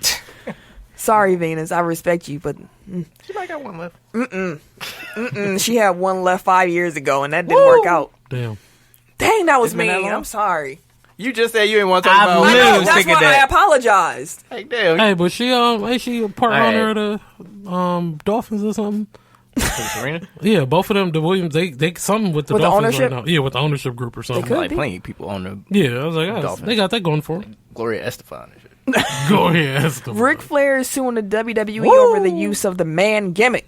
Sorry, Venus. I respect you, but She might got one left. she had one left 5 years ago, and that didn't work out. Damn. Dang, that was It's been that mean. long? I'm sorry. You just said you didn't want to talk I about. knew I it know. was That's thinking why I that. apologized. Like, damn. Hey, but she ain't she a part Alright. owner of the Dolphins or something? Serena. Yeah, both of them, the Williams, they something with the With the Dolphins ownership? right now. Yeah, with the ownership group or something. could. Like be. plenty of people on the Yeah, I was like, Dolphins. they got that going for them. Gloria Estefan and shit. Go ahead. That's the Ric Flair is suing the WWE over the use of the man gimmick.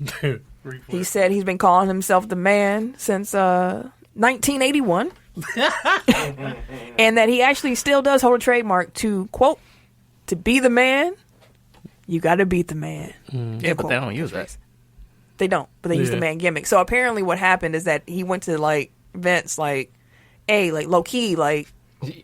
Ric He said he's been calling himself the man since 1981. And that he actually still does hold a trademark to, quote, to be the man, you got to beat the man. Yeah, but they don't use that. They don't, but they use the Yeah. man gimmick. So apparently what happened is that he went to, like, Vince, like, hey, like, low-key, like,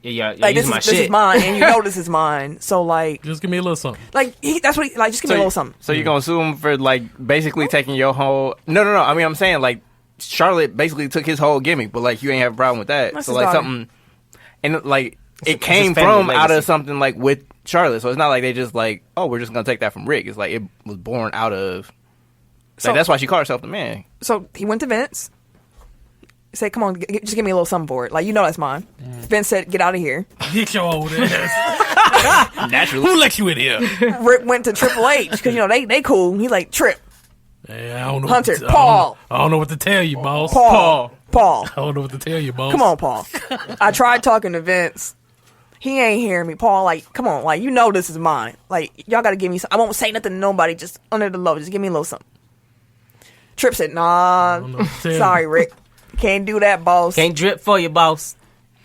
Yeah, Like use my this is shit. mine, and you know this is mine. So like, Just give me a little something. like that's what just give me a little something. So you're gonna sue him for like basically taking your whole? No. I mean, I'm saying like Charlotte basically took his whole gimmick, but like you ain't have a problem with that. That's so his like daughter. something, and like it it's came his family from out legacy. of something like with Charlotte. So it's not like they just like, oh, we're just gonna take that from Rick. It's like it was born out of. So- Like, that's why she called herself the man. So he went to Vince. Said, "Come on, just give me a little something for it. Like, you know that's mine." Vince said, "Get out of here." Get your old ass. Naturally. Who let you in here? Rick went to Triple H because they cool. He like Trip, Yeah, I don't know. Hunter, what to- Paul. I don't know what to tell you, boss. Paul. I don't know what to tell you, boss. Come on, Paul. I tried talking to Vince. He ain't hearing me. Paul, like, come on, like, you know this is mine. Like, y'all gotta give me some. I won't say nothing to nobody. Just under the low. Just give me a little something. Trip said, "Nah, don't know what to tell sorry, you." Rick, can't do that, boss." Can't drip for you, boss.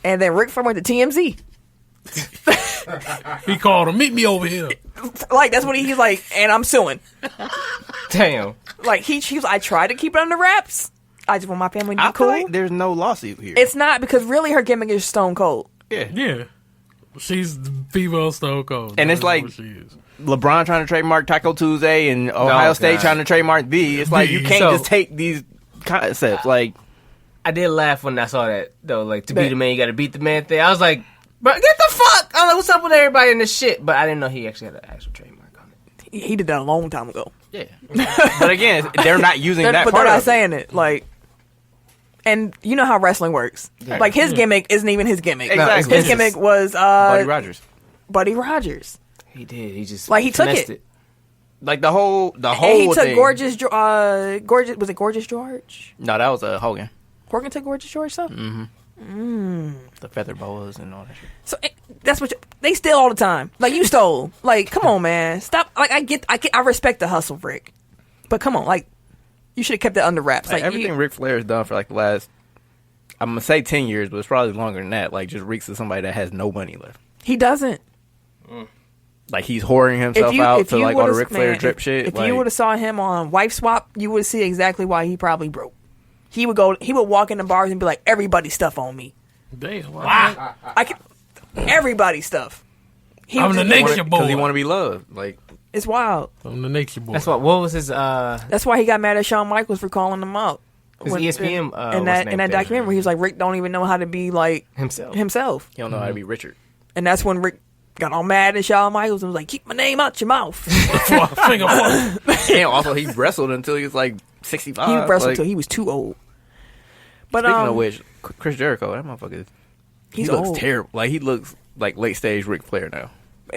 And then Rick Flair went to TMZ. He called him. Meet me over here. Like, that's what he's like. And I'm suing. Damn. Like he was. I tried to keep it under wraps. I just want my family to be I cool. feel like there's no lawsuit here. It's not because really her gimmick is Stone Cold. Yeah. She's the female Stone Cold. And it's That's like- what she is. LeBron trying to trademark Taco Tuesday and Ohio State God. trying to trademark V. It's like you can't So- just take these concepts. Like I did laugh when I saw that though. Like to beat a man, you got to beat the man thing. I was like, bro, get the fuck. I was like, what's up with everybody in this shit? But I didn't know he actually had an actual trademark on it. He did that a long time ago. yeah, but again, they're not using that But part they're not of it. saying it. Like, and you know how wrestling works. Like his gimmick isn't even his gimmick. Exactly. His gimmick was Buddy Rogers. Buddy Rogers. He did. He just Like, he took finessed it. Like the whole And he took thing. Gorgeous. Was it Gorgeous George? No, that was Hogan. Hogan took Gorgeous George stuff. The feather boas and all that shit. So that's what they steal all the time. Like you stole. Like come on, man, stop. Like I respect the hustle, Rick, but come on, like you should have kept that under wraps. Like, Like everything Ric Flair has done for like the last, I'm gonna say 10 years, but it's probably longer than that. Like just reeks of somebody that has no money left. he doesn't. Like he's whoring himself out to like all the Ric Flair drip shit. If like, you would have saw him on Wife Swap, you would see exactly why he probably broke. He would walk in the bars and be like, "Everybody's stuff on me. Damn. Wow. I can, everybody's stuff." I'm the nature boy. because he want to be loved. Like It's wild. I'm the nature boy. That's what was his That's why he got mad at Shawn Michaels for calling him out. His When- ESPN, in what's the that name thing? documentary, he was like, Rick don't even know how to be like himself. he don't know how to be Richard. And that's when Rick got all mad at Shawn Michaels and was like, "Keep my name out your mouth." Finger point. And also he wrestled until he was like 65. He wrestled like, till he was too old. But Speaking of which, Chris Jericho, that motherfucker, he he's looks old. terrible. Like he looks like late stage Ric Flair now.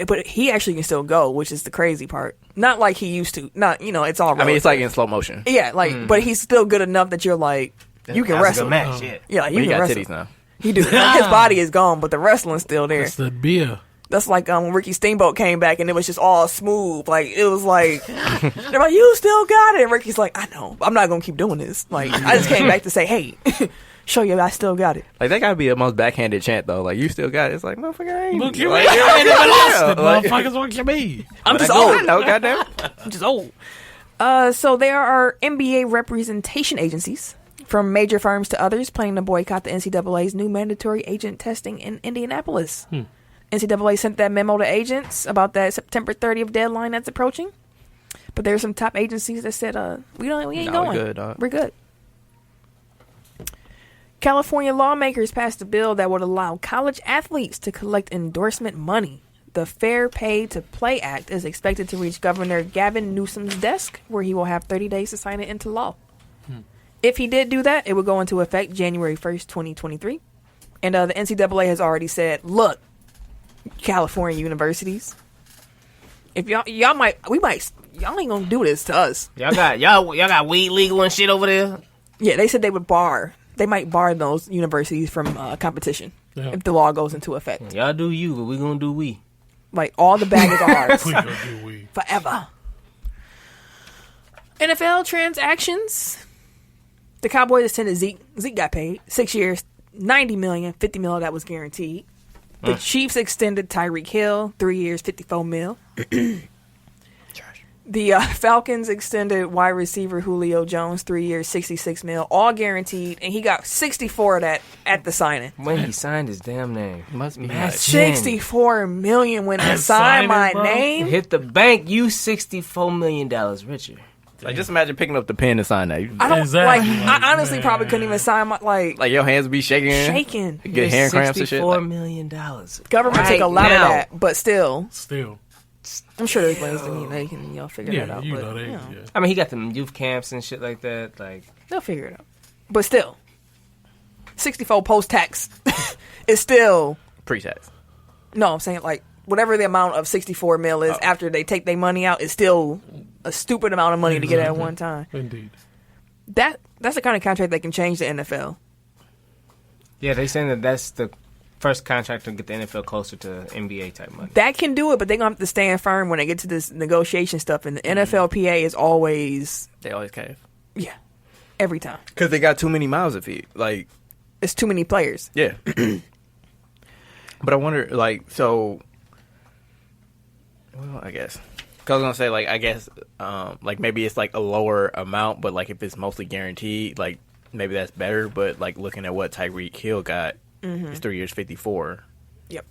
But he actually can still go, which is the crazy part. Not like he used to. Not it's all. I mean, it's like relative. in slow motion. yeah, like, but he's still good enough that you're like, you can That's a wrestle. good match. Yeah. Yeah, like, But you he can got wrestle. titties now. He do. Like, his body is gone, but the wrestling's still there. It's the beer. That's like when Ricky Steamboat came back and it was just all smooth. Like it was like they're like, "You still got it." And Ricky's like, "I know. I'm not gonna keep doing this. Like I just came back to say, hey, show you I still got it." Like that gotta be the most backhanded chant though. Like you still got it. It's like motherfucker, I ain't. Look, you like, ain't even lost it, like- motherfuckers. What you mean? I'm just I old. know, goddamn. I'm just old. So there are NBA representation agencies from major firms to others planning to boycott the NCAA's new mandatory agent testing in Indianapolis. NCAA sent that memo to agents about that September 30th deadline that's approaching. But there's some top agencies that said, we ain't No, going. we're good, dog. We're good. California lawmakers passed a bill that would allow college athletes to collect endorsement money. The Fair Pay to Play Act is expected to reach Governor Gavin Newsom's desk, where he will have 30 days to sign it into law. If he did do that, it would go into effect January 1st, 2023. And the NCAA has already said, look, California universities, if y'all ain't gonna do this to us. Y'all got weed legal and shit over there. Yeah, they said they might bar those universities from competition if the law goes into effect. Y'all do you, but we gonna do we. Like all the bag is ours We gonna do we. forever. NFL transactions. The Cowboys extended Zeke. Zeke got paid 6 years, $90 million, $50 million that was guaranteed. The Chiefs extended Tyreek Hill 3 years, $54 million. The Falcons extended wide receiver Julio Jones 3 years, $66 million, all guaranteed, and he got 64 of that at the signing. When he signed his damn name. Must be Man, nice. $64 million when I signed my name. Hit the bank, you $64 million richer. Like, just imagine picking up the pen and sign that. I don't Exactly. I honestly probably couldn't even sign my Like, your hands would be shaking. shaking. Get hand cramps and shit. $64 million. Government Right took a lot now. of that, but still, Still. I'm sure there's ways to they can figure that Yeah, out. you But know they. you know, Yeah. I mean, he got them youth camps and shit like that. Like, they'll figure it out. But still, 64 post tax is still Pre-tax. no. I'm saying like whatever the amount of 64 mil is after they take their money out is still a stupid amount of money to get at one time. Indeed. That's the kind of contract that can change the NFL. yeah, they saying that that's the first contract to get the NFL closer to NBA type money. That can do it, but they're gonna have to stand firm when they get to this negotiation stuff. And the NFLPA is always They always cave. every time. Because they got too many miles to feed. Like, It's too many players. yeah. But I wonder, like, so... Well, I guess. Because I was going to say, like, I guess, like, maybe it's, like, a lower amount, but, like, if it's mostly guaranteed, like, maybe that's better. But, like, looking at what Tyreek Hill got, it's 3 years, 54. Yep.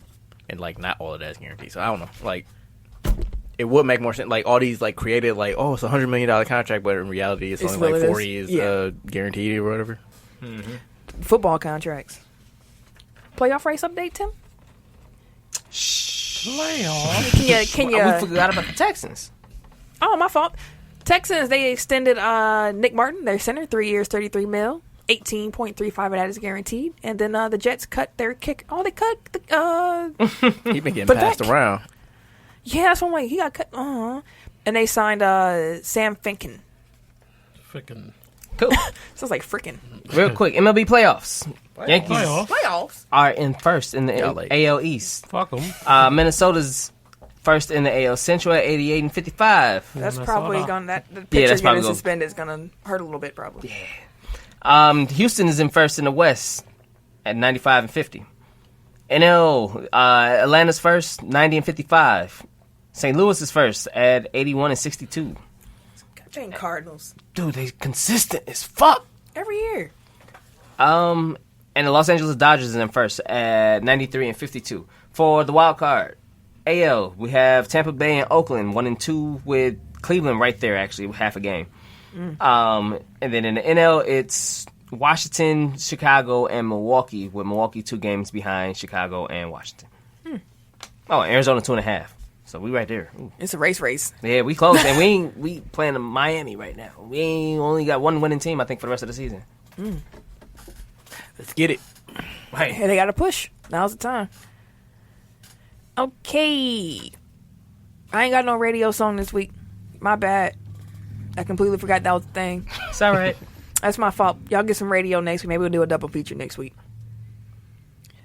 And, like, not all of that's guaranteed. So, I don't know. Like, it would make more sense. Like, all these, like, created, like, oh, it's a $100 million contract, but in reality, it's only, what like, it is. 40 is Yeah. guaranteed or whatever. Football contracts. Playoff race update, Tim? Playoff. Can you? We forgot about the Texans. Oh, my fault. Texans, they extended Nick Martin, their center, 3 years, $33 million. 18.35 of that is guaranteed. And then the Jets cut their kick. Oh, they cut the He been getting But passed that- around. yeah, that's what I'm like. He got cut. And they signed Sam Finken. Freaking Cool. Sounds like frickin'. Real quick, MLB playoffs. Yankees playoff. Playoffs. are in first in the Y'all late. AL East. Fuck them. Minnesota's first in the AL Central at 88 and 55. That's Minnesota. probably gonna the Yeah, pitcher that's probably getting gonna- suspended is gonna hurt a little bit probably. Houston is in first in the West at 95 and 50. NL, Atlanta's first, 90 and 55. St. Louis is first at 81 and 62. Dang Cardinals. Dude, they consistent as fuck. Every year. And the Los Angeles Dodgers is in first at 93 and 52. For the wild card, AL, we have Tampa Bay and Oakland, 1 and 2 with Cleveland right there, actually, with half a game. And then in the NL, it's Washington, Chicago, and Milwaukee, with Milwaukee 2 games behind Chicago and Washington. Oh, and Arizona 2.5. So we right there. Ooh. It's a race. Yeah, we close, and we playing in Miami right now. We ain't only got one winning team, I think, for the rest of the season. Let's get it. Right. Hey, they got to push. Now's the time. Okay. I ain't got no radio song this week. My bad. I completely forgot that was the thing. It's all right. That's my fault. Y'all get some radio next week. Maybe we'll do a double feature next week.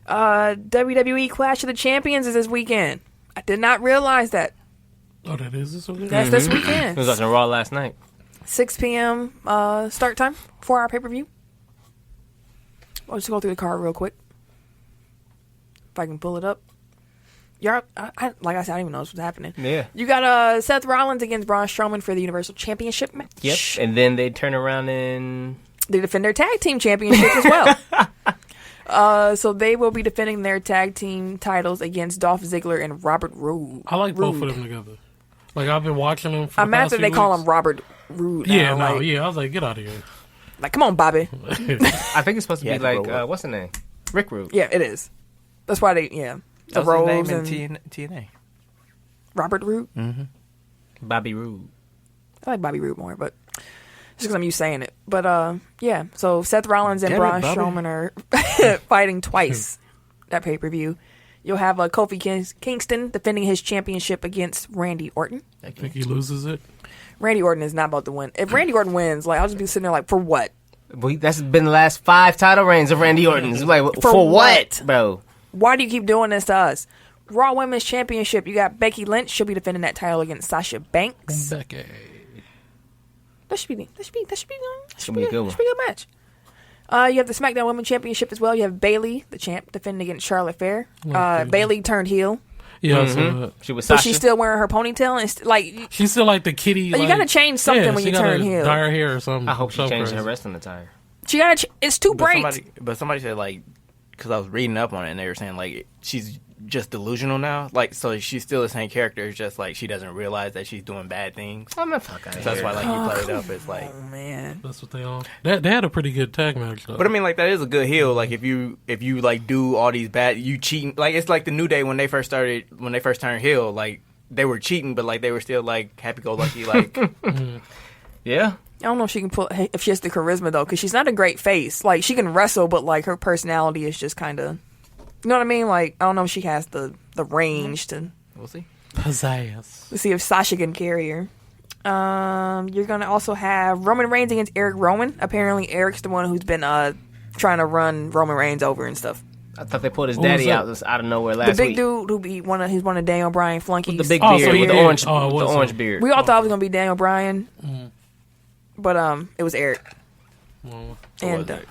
WWE Clash of the Champions is this weekend. I did not realize that. Oh, that is this weekend? That's this I was weekend. watching Raw last night. 6 p.m. Start time. 4-hour pay-per-view. I'll just go through the card real quick. If I can pull it up. Y'all, like I said, I don't even know what's happening. Yeah. You got Seth Rollins against Braun Strowman for the Universal Championship match. Yep. And then they turn around and They defend their tag team championship as well. So they will be defending their tag team titles against Dolph Ziggler and Robert Roode. I like both of them together. Like, I've been watching them for I'm the mad past that few they call weeks. him Robert Roode. Yeah, now. no, yeah. I was like, get out of here. Like, come on, Bobby. I think it's supposed to Yeah, be like grow up. what's the name? Rick Rude. Yeah, it is. That's why they, the What's his Rose name in and TNA? Robert Roode. Bobby Roode. I like Bobby Roode more, but just because I'm used to saying it. But yeah, so Seth Rollins and Damn it, Braun Bobby. Strowman are fighting twice that pay-per-view. You'll have Kofi Kingston defending his championship against Randy Orton. I think he loses it. Randy Orton is not about to win. If Randy Orton wins, like I'll just be sitting there like, for what? That's been the last 5 title reigns of Randy Orton. It's like, For for what? what, bro? Why do you keep doing this to us? Raw Women's Championship. You got Becky Lynch. She'll be defending that title against Sasha Banks. Becky. That should be a good one. Should be a good Should be a good match. You have the SmackDown Women's Championship as well. You have Bayley, the champ, defending against Charlotte Flair. Okay. Bayley turned heel. Yeah, I saw that. She was But Sasha. she's still wearing her ponytail and like She's still like the kitty. you gotta change something when she you turn gotta heel. dye her hair or something. I hope she So changed crazy. her wrestling attire. She gotta. It's too bright. But somebody said like, because I was reading up on it and they were saying like she's just delusional now. Like, so she's still the same character. It's just like she doesn't realize that she's doing bad things. I'm not fucking. So that's why like you play it up. It's like, Oh man. That's what they all. They had a pretty good tag match though. but I mean like that is a good heel. Like if you like do all these bad, you cheating. Like it's like the New Day when they first turned heel. Like they were cheating, but like they were still like happy go lucky. Like Yeah. I don't know if she can pull if she has the charisma though, because she's not a great face. Like she can wrestle, but like her personality is just kind of, you know what I mean? Like I don't know if she has the range to we'll see. Pizzazz. see if Sasha can carry her. You're gonna also have Roman Reigns against Eric Rowan. Apparently, Eric's the one who's been trying to run Roman Reigns over and stuff. I thought they put his Who was daddy that? out of nowhere The last big week. dude who be he's one of Daniel Bryan flunkies. The big Oh, beard so he with the did. orange, Oh, it with the was orange him. beard. We all thought it was gonna be Daniel Bryan, but it was Eric. And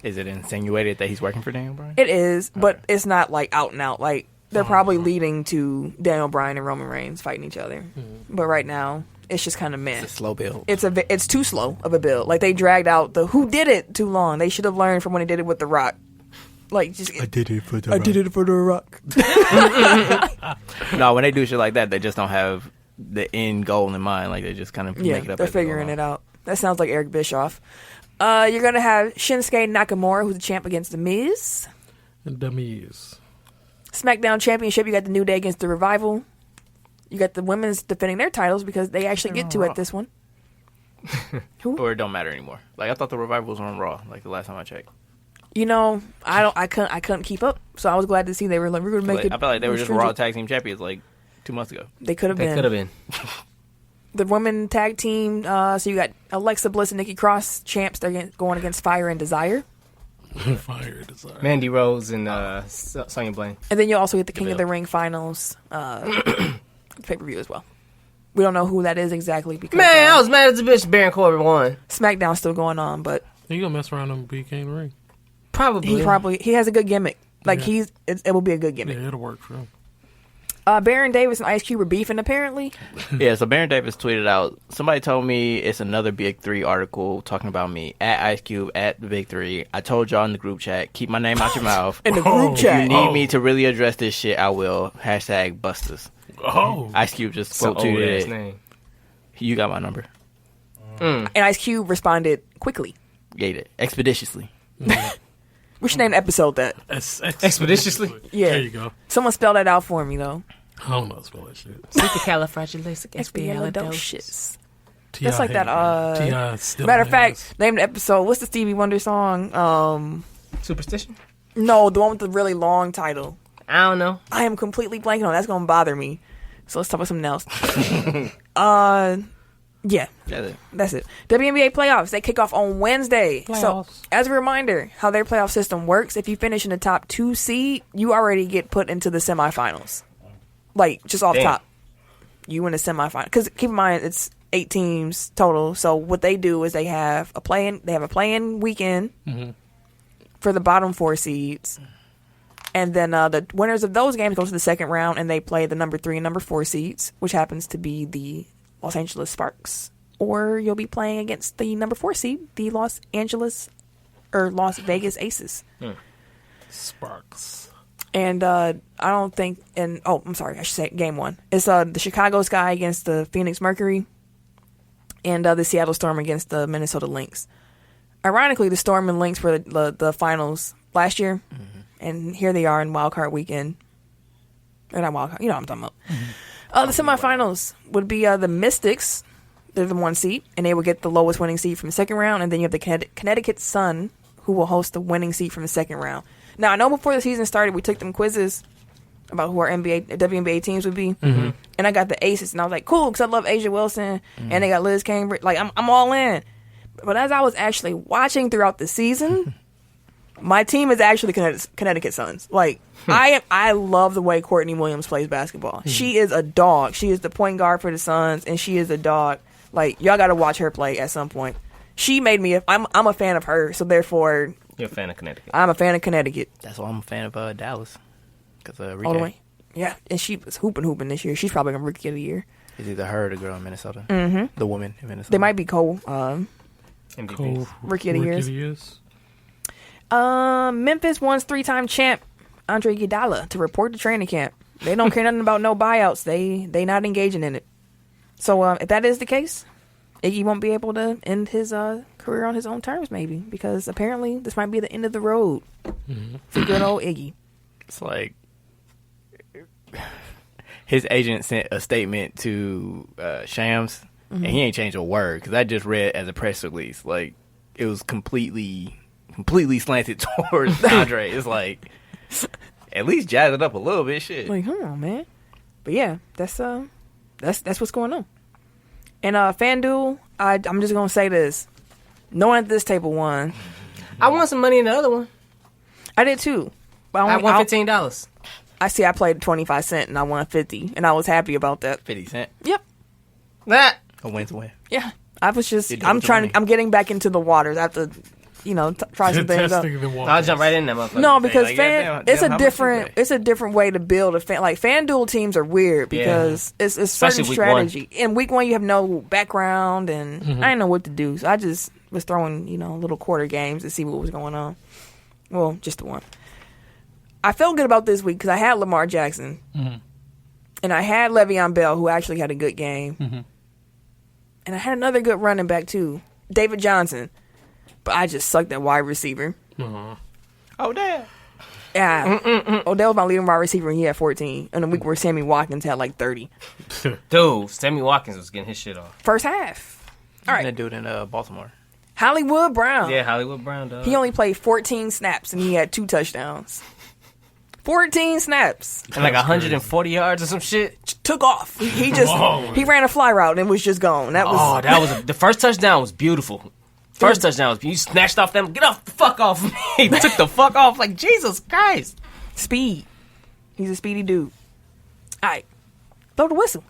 Is it insinuated that he's working for Daniel Bryan? it is, but it's not like out and out. Like they're probably leading to Daniel Bryan and Roman Reigns fighting each other. But right now, it's just kind of meh. It's a slow build. It's too slow of a build. Like they dragged out the who did it too long. They should have learned from when they did it with The Rock. Like just I did it for the I did it for The Rock. No, when they do shit like that, they just don't have the end goal in mind. Like they just kind of Yeah, make it up. they're figuring it out. That sounds like Eric Bischoff. You're gonna have Shinsuke Nakamura, who's the champ, against The Miz. And dummies. SmackDown Championship. You got the New Day against the Revival. You got the women's defending their titles because they actually get to at this one. Or it don't matter anymore. Like I thought the Revival was on Raw. Like the last time I checked. You know, I couldn't keep up, so I was glad to see they were like, we're gonna make But it. I felt like they were just stringent. Raw Tag Team Champions like 2 months ago. They could have They been. could have been. The women tag team. So you got Alexa Bliss and Nikki Cross, champs. They're going against Fire and Desire, Fire desire. Mandy Rose and Sonya Blaine. and then you also get the King of the Ring finals pay per view as well. We don't know who that is exactly because Man, I was mad as a bitch. Baron Corbin won. SmackDown's still going on, but He gonna mess around and be King of the Ring. Probably. he has a good gimmick. Like Yeah. it will be a good gimmick. Yeah, it'll work for him. Baron Davis and Ice Cube are beefing apparently. Yeah, so Baron Davis tweeted out, somebody told me it's another Big 3 article talking about me, at Ice Cube, at the Big 3. I told y'all in the group chat, keep my name out your mouth. In the group If chat. you need me to really address this shit, I will. Hashtag Busters. Oh, Ice Cube just So quote old tweeted ass it. name. You got my number. And Ice Cube responded quickly. Gave it. Expeditiously. We should name the episode that. Expeditiously? Yeah. There you go. Someone spell that out for me though. I don't know spell that shit. Expialidocious. T.I. That's like that, T.I. still Matter of has. fact, name the episode. What's the Stevie Wonder song? Superstition? No, the one with the really long title. I don't know. I am completely blanking on. That's gonna bother me. So let's talk about something else. Yeah, That's it. that's it. WNBA playoffs, they kick off on Wednesday. So, Playoffs. as a reminder, how their playoff system works, if you finish in the top 2 seed, you already get put into the semifinals. Like, just off Damn. top. You win the semifinal. Because keep in mind, it's 8 teams total. So, what they do is they have a play-in weekend for the bottom 4 seeds. And then the winners of those games go to the second round, and they play the number 3 and number 4 seeds, which happens to be the Los Angeles Sparks. Or you'll be playing against the number 4 seed, the Las Vegas Aces. Sparks. And I don't think, I'm sorry, I should say game 1. It's the Chicago Sky against the Phoenix Mercury, and the Seattle Storm against the Minnesota Lynx. Ironically, the Storm and Lynx were the finals last year, and here they are in Wild Card Weekend. Or not Wild Card, you know what I'm talking about. The semifinals would be the Mystics. They're the 1 seed, and they will get the lowest winning seed from the second round. And then you have the Connecticut Sun, who will host the winning seed from the second round. Now, I know before the season started, we took them quizzes about who our WNBA teams would be. And I got the Aces, and I was like, cool, because I love Asia Wilson, and they got Liz Cambridge. Like, I'm all in. But as I was actually watching throughout the season, my team is actually Connecticut Suns. Like, I love the way Courtney Williams plays basketball. She is a dog. She is the point guard for the Suns, and she is a dog. Like, y'all got to watch her play at some point. She made me. I'm a fan of her, so therefore, You're a fan of Connecticut. I'm a fan of Connecticut. That's why I'm a fan of Dallas. Because All the way. Yeah, and she was hooping this year. She's probably gonna Rookie of the Year. It's either her or the girl in Minnesota. Mm-hmm. The woman in Minnesota. They might be Cole, Rookie of the Years. Years. Memphis wants 3-time champ Andre Iguodala to report to training camp. They don't care nothing about no buyouts. They not engaging in it. So if that is the case, Iggy won't be able to end his career on his own terms, maybe, because apparently this might be the end of the road for good old Iggy. It's like his agent sent a statement to Shams, and he ain't changed a word because I just read as a press release. Like it was completely slanted towards Andre. It's like at least jazz it up a little bit. Shit. Like, come on, man. But yeah, that's what's going on. And FanDuel, I'm just gonna say this: no one at this table won. I won some money in the other one. I did too. But I won $15. I played 25 cents and I won 50, and I was happy about that. 50 cents. Yep. That A win's a win. Yeah. I was just You do it with the money. I'm getting back into the waters. I have to, try some things out. Testing the waters. I'll jump right in there, motherfucker. No, because Like, it's damn, a how much different you pay? it's a different way to build a fan. Like FanDuel teams are weird because it's certain Especially week strategy. In week one, you have no background, and I didn't know what to do, so I just was throwing little quarter games to see what was going on. Well, just the one. I felt good about this week because I had Lamar Jackson, and I had Le'Veon Bell, who actually had a good game, and I had another good running back too, David Johnson. But I just sucked at wide receiver. Oh damn. Yeah. Odell was my leading wide receiver, and he had 14. In a week where Sammy Watkins had like 30. Dude, Sammy Watkins was getting his shit off. First half. All And that right. dude in Baltimore. Hollywood Brown. Yeah, Hollywood Brown, dog. He only played 14 snaps, and he had 2 touchdowns. 14 snaps. and like 140 yards or some shit. Took off. He just he ran a fly route and was just gone. That was Oh, that was the first touchdown was beautiful. First touchdown was you snatched off them. Get off the fuck off of me. Took the fuck off like Jesus Christ. speed. He's a speedy dude. All right. Blow the whistle.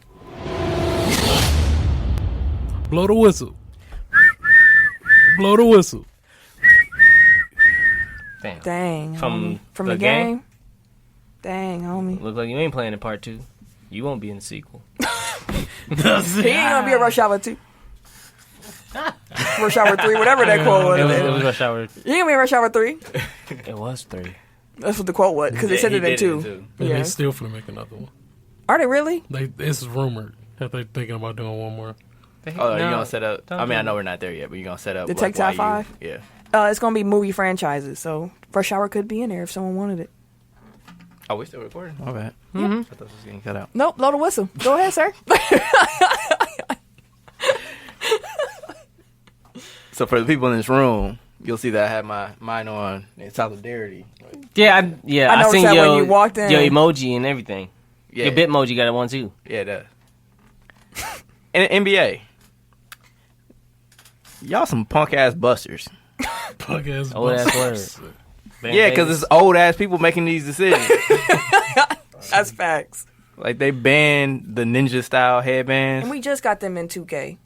Blow the whistle. Blow the whistle. Damn. Dang. From homie. the the game? Dang, homie. Look like you ain't playing in part 2. You won't be in the sequel. He ain't gonna be a Rush Hour 2. Rush Hour 3, whatever that quote was. It was Rush Hour. He ain't gonna be a Rush Hour 3. It was 3. That's what the quote was, because they said He it in did 2. And Yeah. they still finna make another one. Are they really? It's rumored that they're thinking about doing one more. Oh, are you gonna set up? I mean, I know we're not there yet, but you're gonna set up The like, Tech Top why you- 5? Yeah. It's gonna be movie franchises, so Rush Hour could be in there if someone wanted it. Oh, we still recording? My bad. I thought this was getting cut out. Nope, blow the whistle. Go ahead, sir. So for the people in this room, you'll see that I have mine on in solidarity. Yeah, I I noticed seen that your, when you walked in. your emoji and everything. Yeah, Your Bitmoji got it one too. yeah, it does. And the NBA, y'all some punk ass busters. Punk ass Old ass busters. word. Yeah, because it's old ass people making these decisions. That's facts. Like they banned the ninja style headbands. And we just got them in 2K.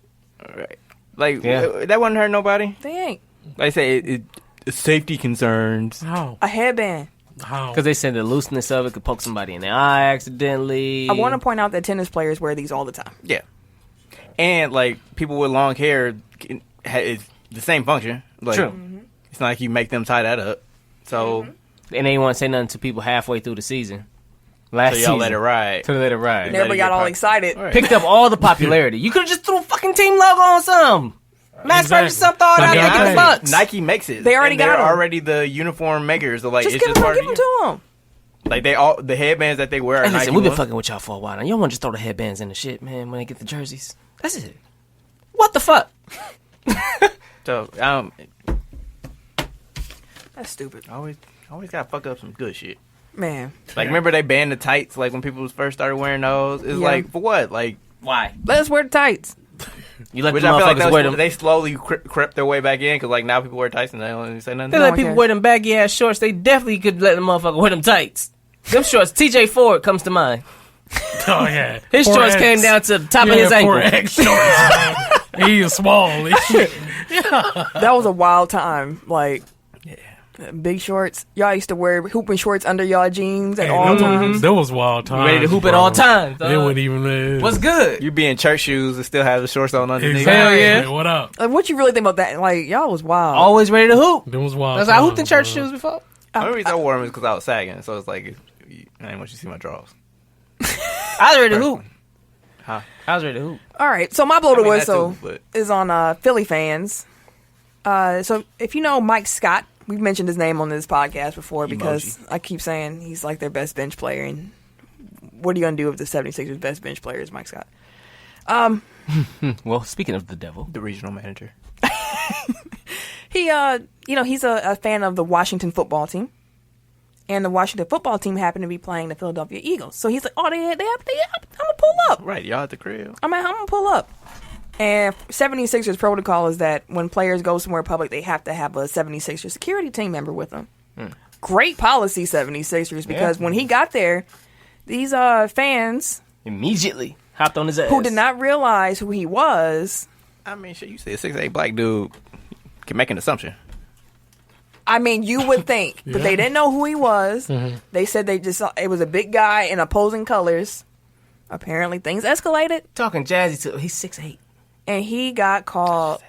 Right. Like Yeah. that wouldn't hurt nobody. They ain't. Like I say, it's safety concerns. How? A headband. How? Because they said the looseness of it could poke somebody in the eye accidentally. I want to point out that tennis players wear these all the time. Yeah. And like people with long hair, it's the same function. Like, True. It's not like you make them tie that up. So, And they didn't want to say nothing to people halfway through the season. Last so y'all season. let it ride. To let it ride. And everybody got all excited. Right. Picked up all the popularity. You could have just threw a fucking team logo on some. Mass Exactly. purchase some, throw it out They there, got get paid. bucks. Nike makes it. They already and got they're 'em. already the uniform makers. So like, Just it's give just them, part give of them you. to them. Like they all the headbands that they wear are Hey, Nike listen, we've been ones. fucking with y'all for a while now. Y'all want to just throw the headbands in the shit, man, when they get the jerseys. That's it. What the fuck? So That's stupid. always gotta fuck up some good shit. Man. Like remember they banned the tights like when people first started wearing those. It's Yeah. like for what? Like Why? Let us wear the tights. You let which the I feel like motherfuckers wear them. they slowly crept their way back in because like now people wear tights and they don't say nothing. They No let one people cares. wear them baggy ass shorts. They definitely could let the motherfucker wear them tights. Them shorts, TJ Ford comes to mind. Oh yeah. His shorts 4X. came down to the top of his ankle. 4X shorts. He is small. That was a wild time. Like, Big shorts. Y'all used to wear hooping shorts under y'all jeans at all times. That was wild times. Ready to hoop at all times. They wouldn't even. What's good? You be in church shoes and still have the shorts on underneath. Exactly. Hell yeah. Like, what up? Like, what you really think about that? Like, y'all was wild. Always ready to hoop. That was wild. That's I hooped in times, church bro. shoes before. The only reason I wore them is because I was sagging, so it's like I didn't want you to see my drawers. I was ready to hoop. Huh? I was ready to hoop. All right, so my blow to I mean, that whistle too, but- is on Philly fans. So if you know Mike Scott, we've mentioned his name on this podcast before because I keep saying he's like their best bench player. And what are you going to do if the 76ers' best bench player is Mike Scott? Well, speaking of the devil. The regional manager. He's a fan of the Washington football team. And the Washington football team happened to be playing the Philadelphia Eagles. So he's like, oh, they have, I'm going to pull up. Right, y'all at the crib. I'm going to pull up. And 76ers protocol is that when players go somewhere public, they have to have a 76ers security team member with them. Great policy, 76ers, because when he got there, these fans Immediately hopped on his ass. who did not realize who he was, I mean, shit, you say a 6'8" black dude can make an assumption. I mean, you would think, but they didn't know who he was. They said they just saw it was a big guy in opposing colors. Apparently, things escalated, Talking jazzy to he's 6'8". and he got called.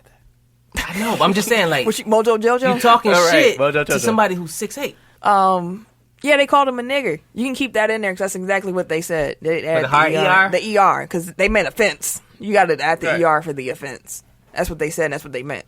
I know, but I'm just saying, like, Mojo Jojo? you talking All right, shit Mojo to Jojo. somebody who's 6'8". Yeah, they called him a nigger. You can keep that in there because that's exactly what they said. They had the hard ER? The ER, because they meant offense. You got to add the Right. ER for the offense. That's what they said, and that's what they meant.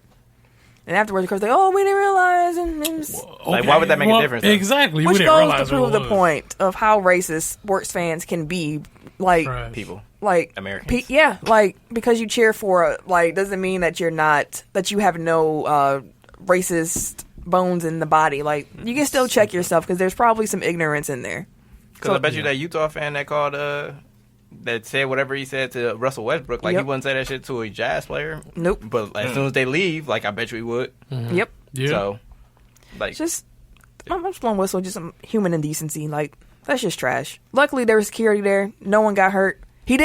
And afterwards, of course, they, we didn't realize. And it was, Like, why would that make a difference, though? Exactly. which we didn't goes realize to what prove it the was. point of how racist sports fans can be. Like, Right. People. like Americans. like because you cheer for doesn't mean that you're not that you have no racist bones in the body. Like, you can still check yourself because there's probably some ignorance in there. Because I bet you that Utah fan that called, that said whatever he said to Russell Westbrook, like Yep. he wouldn't say that shit to a Jazz player. Nope. But as soon as they leave, like, I bet you he would. Yep. Yeah. So, like, Just I'm just blowing whistle, just some human indecency. Like, that's just trash. Luckily there was security there. No one got hurt. He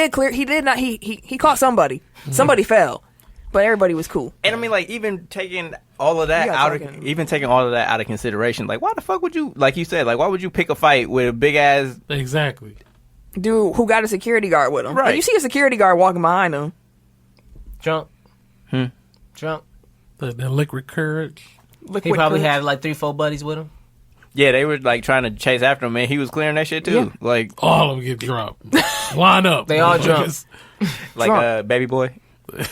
caught somebody. Somebody fell. But everybody was cool. and I mean, like, even taking all of that You out gotta of, even taking all of that out of consideration, like, why the fuck would you, like you said, like, why would you pick a fight with a big ass, Exactly. Dude who got a security guard with him. Right. And you see a security guard walking behind him. Drunk. Drunk. That liquid courage. He probably had like 3-4 buddies with him. yeah, they were, like, trying to chase after him, and he was clearing that shit, too. Yeah. Like, All of them get drunk. Line up. They all drunk. Baby boy.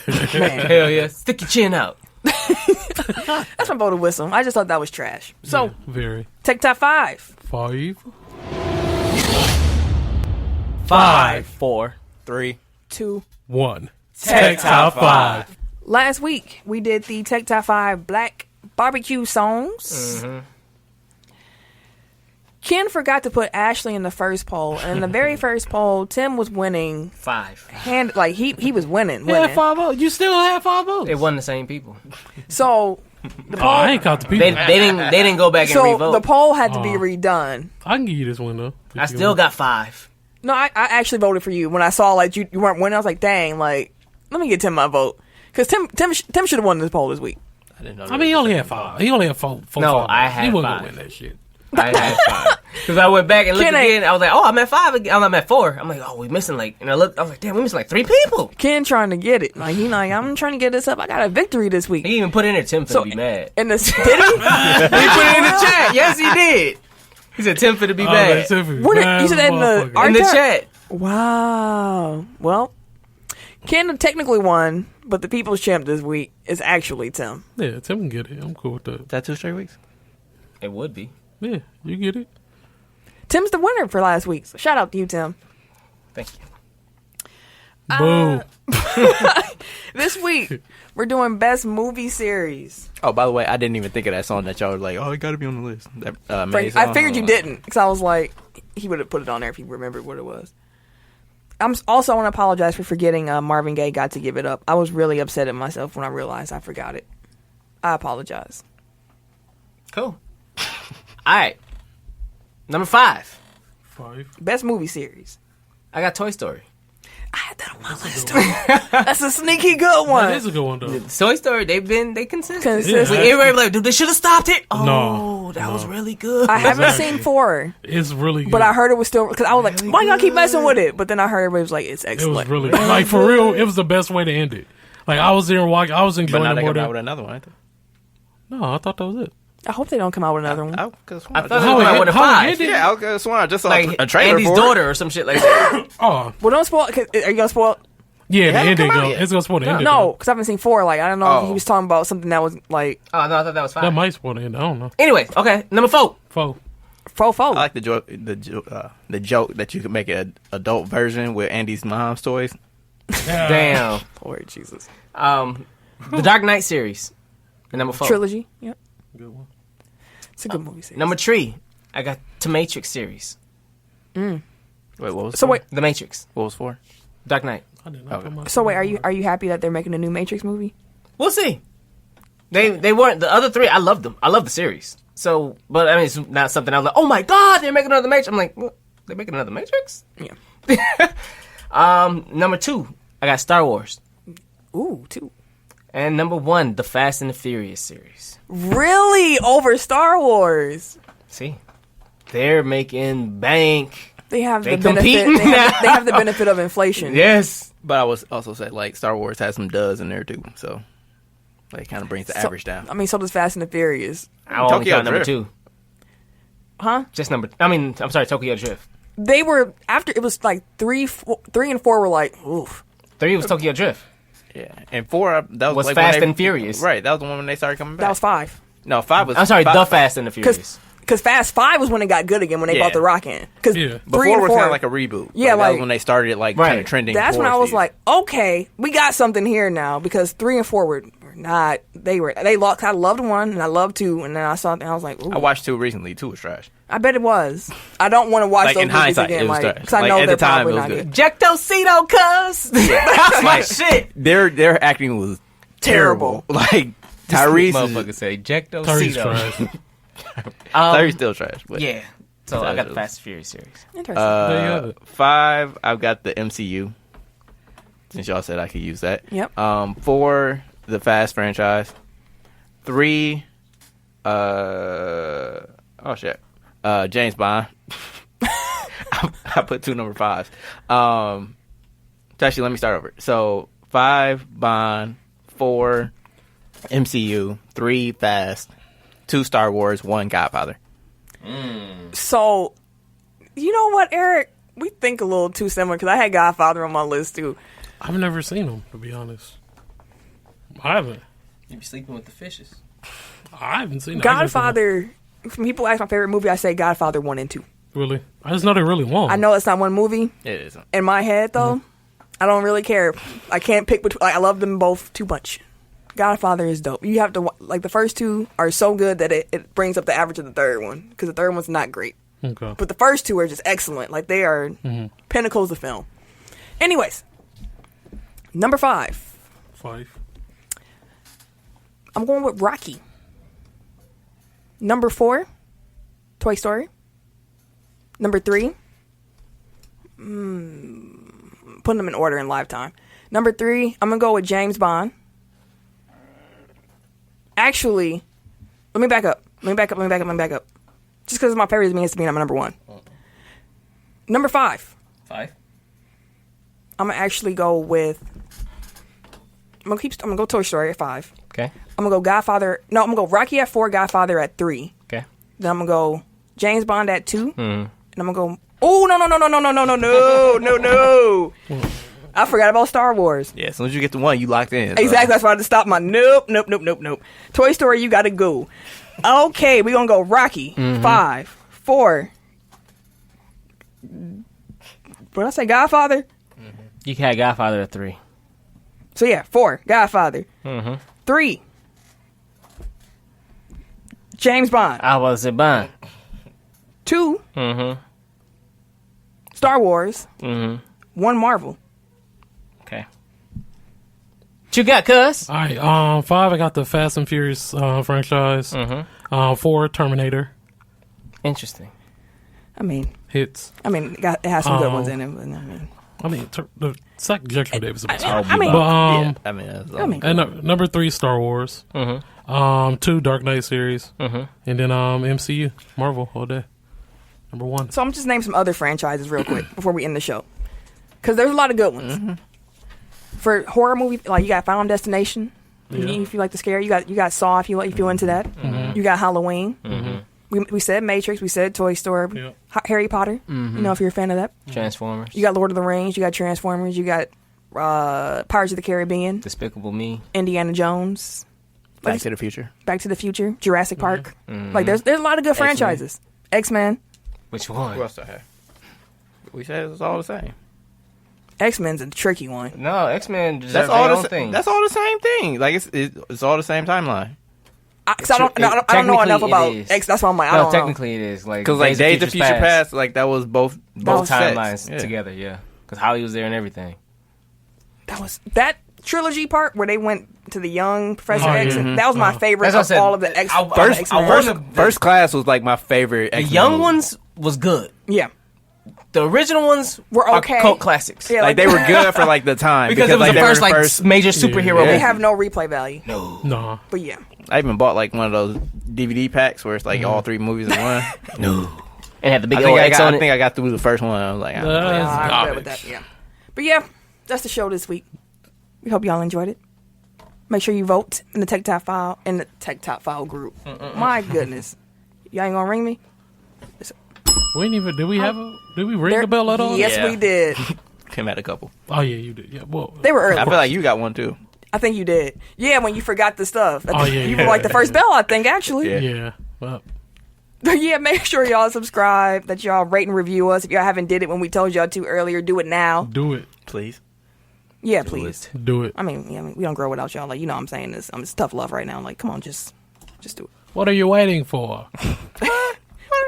Hell yeah. Stick your chin out. That's my vote of whistle. I just thought that was trash. So, Very. take top 5. 5. 5, 4, 3. 2. 1. Tech Top 5. Last week, we did the Tech Top 5 Black Barbecue Songs. Ken forgot to put Ashley in the first poll. And in the very first poll, Tim was winning. 5. He was winning. Yeah, 5 votes. You still have 5 votes. It wasn't the same people. So, I ain't caught the people. They didn't go back and so revote. the poll had to be redone. I can give you this one, though. I still got 5. No, I actually voted for you. When I saw, like, you weren't winning, I was like, dang, like, let me get Tim my vote. Because Tim should have won this poll this week. I didn't know. I mean, he only had 5. He only had 4. No, 5 I votes. had He wasn't 5. going to win that shit. I had 5. Because I went back and looked Ken ain't- again. I was like, oh, I'm at 5 again. I'm at 4. I'm like, oh, we missing like, and I looked, I was like, damn, we missing like 3 people. Ken trying to get it. Like, I'm trying to get this up. I got a victory this week. He even put in there, Tim So- finna be mad. And the did he? He put it in the chat. Yes, he did. He said, Tim finna be mad. Where you said that in the art In the chat? chat. Wow. Well, Ken technically won, but the people's champ this week is actually Tim. Yeah, Tim can get it. I'm cool with that. Is that 2 straight weeks? It would be. Yeah, you get it. Tim's the winner for last week. So shout out to you, Tim. Thank you. Boom. This week we're doing best movie series. Oh, by the way, I didn't even think of that song that y'all were like, oh, it got to be on the list. That, May I song? figured you didn't because I was like, he would have put it on there if he remembered what it was. I want to apologize for forgetting Marvin Gaye Got to Give It Up. I was really upset at myself when I realized I forgot it. I apologize. Cool. All right. Number 5. 5. Best movie series. I got Toy Story. I had that on my list. That's a sneaky good one. That is a good one, though. Toy Story, they consistent. Consistent. Yeah. Everybody be like, dude, they should have stopped it. Oh, No. that was really good. I haven't seen 4, It's really good. but I heard it was still because I was like, why y'all keep messing with it? But then I heard everybody was like, it's it excellent. was really good. Like, for real, it was the best way to end it. Like, I was there and watching. I was But enjoying now it they more come out than. with another one, ain't they? No, I thought that was it. I hope they don't come out with another one. I I thought thought they were coming out with a How it 5. ended? yeah, I could have sworn I just saw Like a trailer Andy's for daughter or some shit like that. Oh, Well, don't spoil. Are you gonna spoil? yeah, the haven't ending. come out Go. yet. It's gonna spoil the ending. No, though. because I haven't seen 4. Like I don't know if Oh. he was talking about something that was like Oh no, I thought that was 5. That might spoil the ending. I don't know. Anyway, okay, number 4. Foe. faux. I like the joke that you could make an adult version with Andy's mom's toys. Damn. Lord Jesus. The Dark Knight series. And number 4. Trilogy. Yep, Good one. it's a good movie series. Number 3. I got the Matrix series. Wait, what was? So four? wait, The Matrix. What was 4? Dark Knight. I did not put my- so wait, are you happy that they're making a new Matrix movie? We'll see. They weren't the other 3. I loved them. I love the series. So, but I mean, it's not something I was like, oh my god, they're making another Matrix. I'm like, what? They're making another Matrix? Yeah. Number 2, I got Star Wars. Ooh, 2. And number 1, the Fast and the Furious series. Really over Star Wars? See, they're making bank. They have They the benefit. competing They have, now. they have the benefit of inflation. Yes. But I was also say like Star Wars has some duds in there too, so like kind of brings the average down. I mean, so does Fast and the Furious. I only Tokyo count number Drift. 2. Huh? Just number. I'm sorry, Tokyo Drift. They were after it was like 3 and 4 were like, oof. 3 was Tokyo Drift. Yeah, and 4 that Was like Fast when they- and Furious. Right, that was the one when they started coming back. That was 5. No, 5 was. I'm sorry, five, the Fast and the Furious. Because Fast 5 was when it got good again when they Yeah. brought The Rock in. Because Yeah. 3 Before and was 4 kind of like a reboot. Yeah, that like- was when they started like Right. kind of trending. That's when I towards was these. like, okay, we got something here now. Because 3 and 4 were not. They lost. I loved 1 and I loved 2, and then I saw it and I was like, ooh, I watched 2 recently. 2 was trash. I bet it was. I don't want to watch Like, those in movies hindsight, again, it was like trash. because I Like, know at they're the time, probably it was not good. good. Jectocito, cuz. That's my shit. Their acting was terrible. Like Tyrese, Motherfucker say Tyrese Jectocito. trash. Tyrese still trash. But Yeah. So I got the Tyrese. Fast and Furious series. Interesting. There you have it. 5, I've got the MCU. Since y'all said I could use that. Yep. 4, the Fast franchise. 3, James Bond. I put 2 number 5s. Actually, let me start over. So 5 Bond, 4 MCU, 3 Fast, 2 Star Wars, 1 Godfather. So, you know what, Eric? We think a little too similar because I had Godfather on my list too. I've never seen them, to be honest. I haven't. You be sleeping with the fishes. I haven't seen it. Godfather. When people ask my favorite movie, I say Godfather 1 and 2. Really? I just know they're really long. I know it's not one movie. It isn't. In my head, though, I don't really care. I can't pick between. Like, I love them both too much. Godfather is dope. You have to like the first 2 are so good that it brings up the average of the third one because the third one's not great. Okay. But the first 2 are just excellent. Like they are pinnacles of film. Anyways, number 5. 5. I'm going with Rocky. Number 4, Toy Story. Number 3, putting them in order in Lifetime. Number 3, I'm going to go with James Bond. Actually, let me back up. Just because it's my favorite doesn't mean it's to be number 1. Number 5, 5. I'm going to actually go with... I'm going to go Toy Story at 5. Okay. I'm going to go Godfather... No, I'm going to go Rocky at 4, Godfather at 3. Okay. Then I'm going to go James Bond at 2. And I'm going to go... Oh, no. I forgot about Star Wars. Yeah, as soon as you get to 1, you locked in. Exactly. That's why I had to stop my nope. Toy Story, you got to go. Okay, we're going to go Rocky. 5, 4. What did I say? Godfather? You had Godfather at 3. So yeah, 4, Godfather. 3, James Bond. I was a Bond. 2, Star Wars. 1, Marvel. Okay. What you got, cuz? All right. 5, I got the Fast and Furious franchise. 4, Terminator. Interesting. I mean, Hits. it has some good ones in it. But, I mean, I mean, the second Jeffrey Davis episode. I mean, But, I mean, that's and number 3, Star Wars. 2, Dark Knight series. And then MCU, Marvel, all day. Number 1. so I'm just name some other franchises real quick before we end the show, because there's a lot of good ones. For horror movie, like you got Final Destination. If you like the scare, you got Saw. If you into that, you got Halloween. We said Matrix. We said Toy Story. Harry Potter. You know, if you're a fan of that. Transformers. You got Lord of the Rings. You got Transformers. You got Pirates of the Caribbean. Despicable Me. Indiana Jones. Back to the Future. Back to the Future. Jurassic Park. Like there's a lot of good franchises. X-Men. Which one? Who else do I have? We said it's all the same. X-Men's a tricky one. No, X-Men That's deserve all their the own thing. That's all the same thing. Like it's all the same timeline. I don't know enough about it is. X. That's why I'm like, I No, don't know. technically it is. Like, Because like Days of Future Past, like that was both timelines sets. together, yeah. Because Holly was there and everything. That was that trilogy part where they went to the young Professor Oh, X. yeah. And that was my favorite That's what I of said. all of the X. I- all the First, X-Men. first class was like my favorite. The X-Men young movie. ones was good. Yeah. The original ones Were are okay. cult classics. Yeah, Like they were good for like the time Because it was like, the they first were like major superhero Yeah. They movie. have no replay value. No. But yeah. I even bought like one of those DVD packs where it's like all 3 movies in one. And had the big I old think X on it. I got through the first one. I was like, I'm good with that. Yeah. But yeah, that's the show this week. We hope y'all enjoyed it. Make sure you vote in the Tech Top File group. My goodness, y'all ain't gonna ring me? We didn't even. Did we ring the bell at all? Yes, Yeah. we did. Kim had a couple. Oh yeah, you did. Yeah. Well. They were early. I feel like you got one too. I think you did. Yeah, when you forgot the stuff. Oh, yeah, You yeah. were like the first bell, I think, actually. Yeah. Yeah. Well. But yeah, make sure y'all subscribe, that y'all rate and review us. If y'all haven't did it when we told y'all to earlier, do it now. Do it. Please. Yeah, please. Do it. I mean, we don't grow without y'all. Like, you know what I'm saying? It's tough love right now. Like, come on, just do it. What are you waiting for?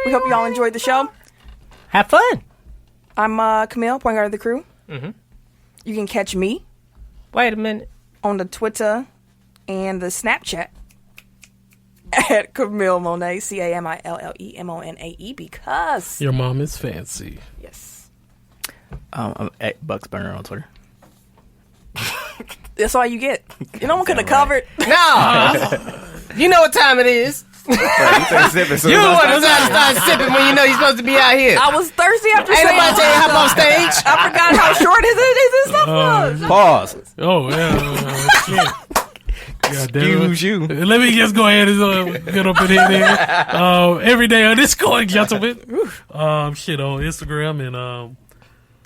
We hope y'all enjoyed the show. Have fun. I'm Camille, point guard of the crew. You can catch me Wait a minute. on the Twitter and the Snapchat at Camille Monet, CamilleMonae, because Your mom is fancy. yes, I'm at Bucks Burner on Twitter. that's all you get. No one could have covered. No. You know what time it is. You the one who's out to start sipping when you know you're supposed to be out here. I was thirsty after Ain't saying nobody tell you hop on stage. I forgot how short his stuff was. Pause. Oh yeah. Shit. God damn it. Excuse you. Let me just go ahead and get up in here. Every day on Discord, gentlemen. Shit on Instagram and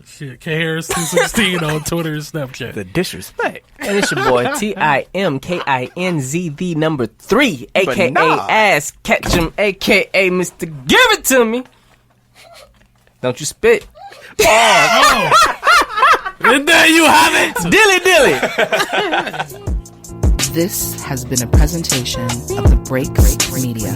shit KHarris216 on Twitter and Snapchat. The disrespect. And it's your boy TIMKINZ the number 3, aka nah. Ass Ketchum, aka Mr. Give It To Me. Don't you spit. Oh. And there you have it. Dilly dilly. This has been a presentation of the Break Media.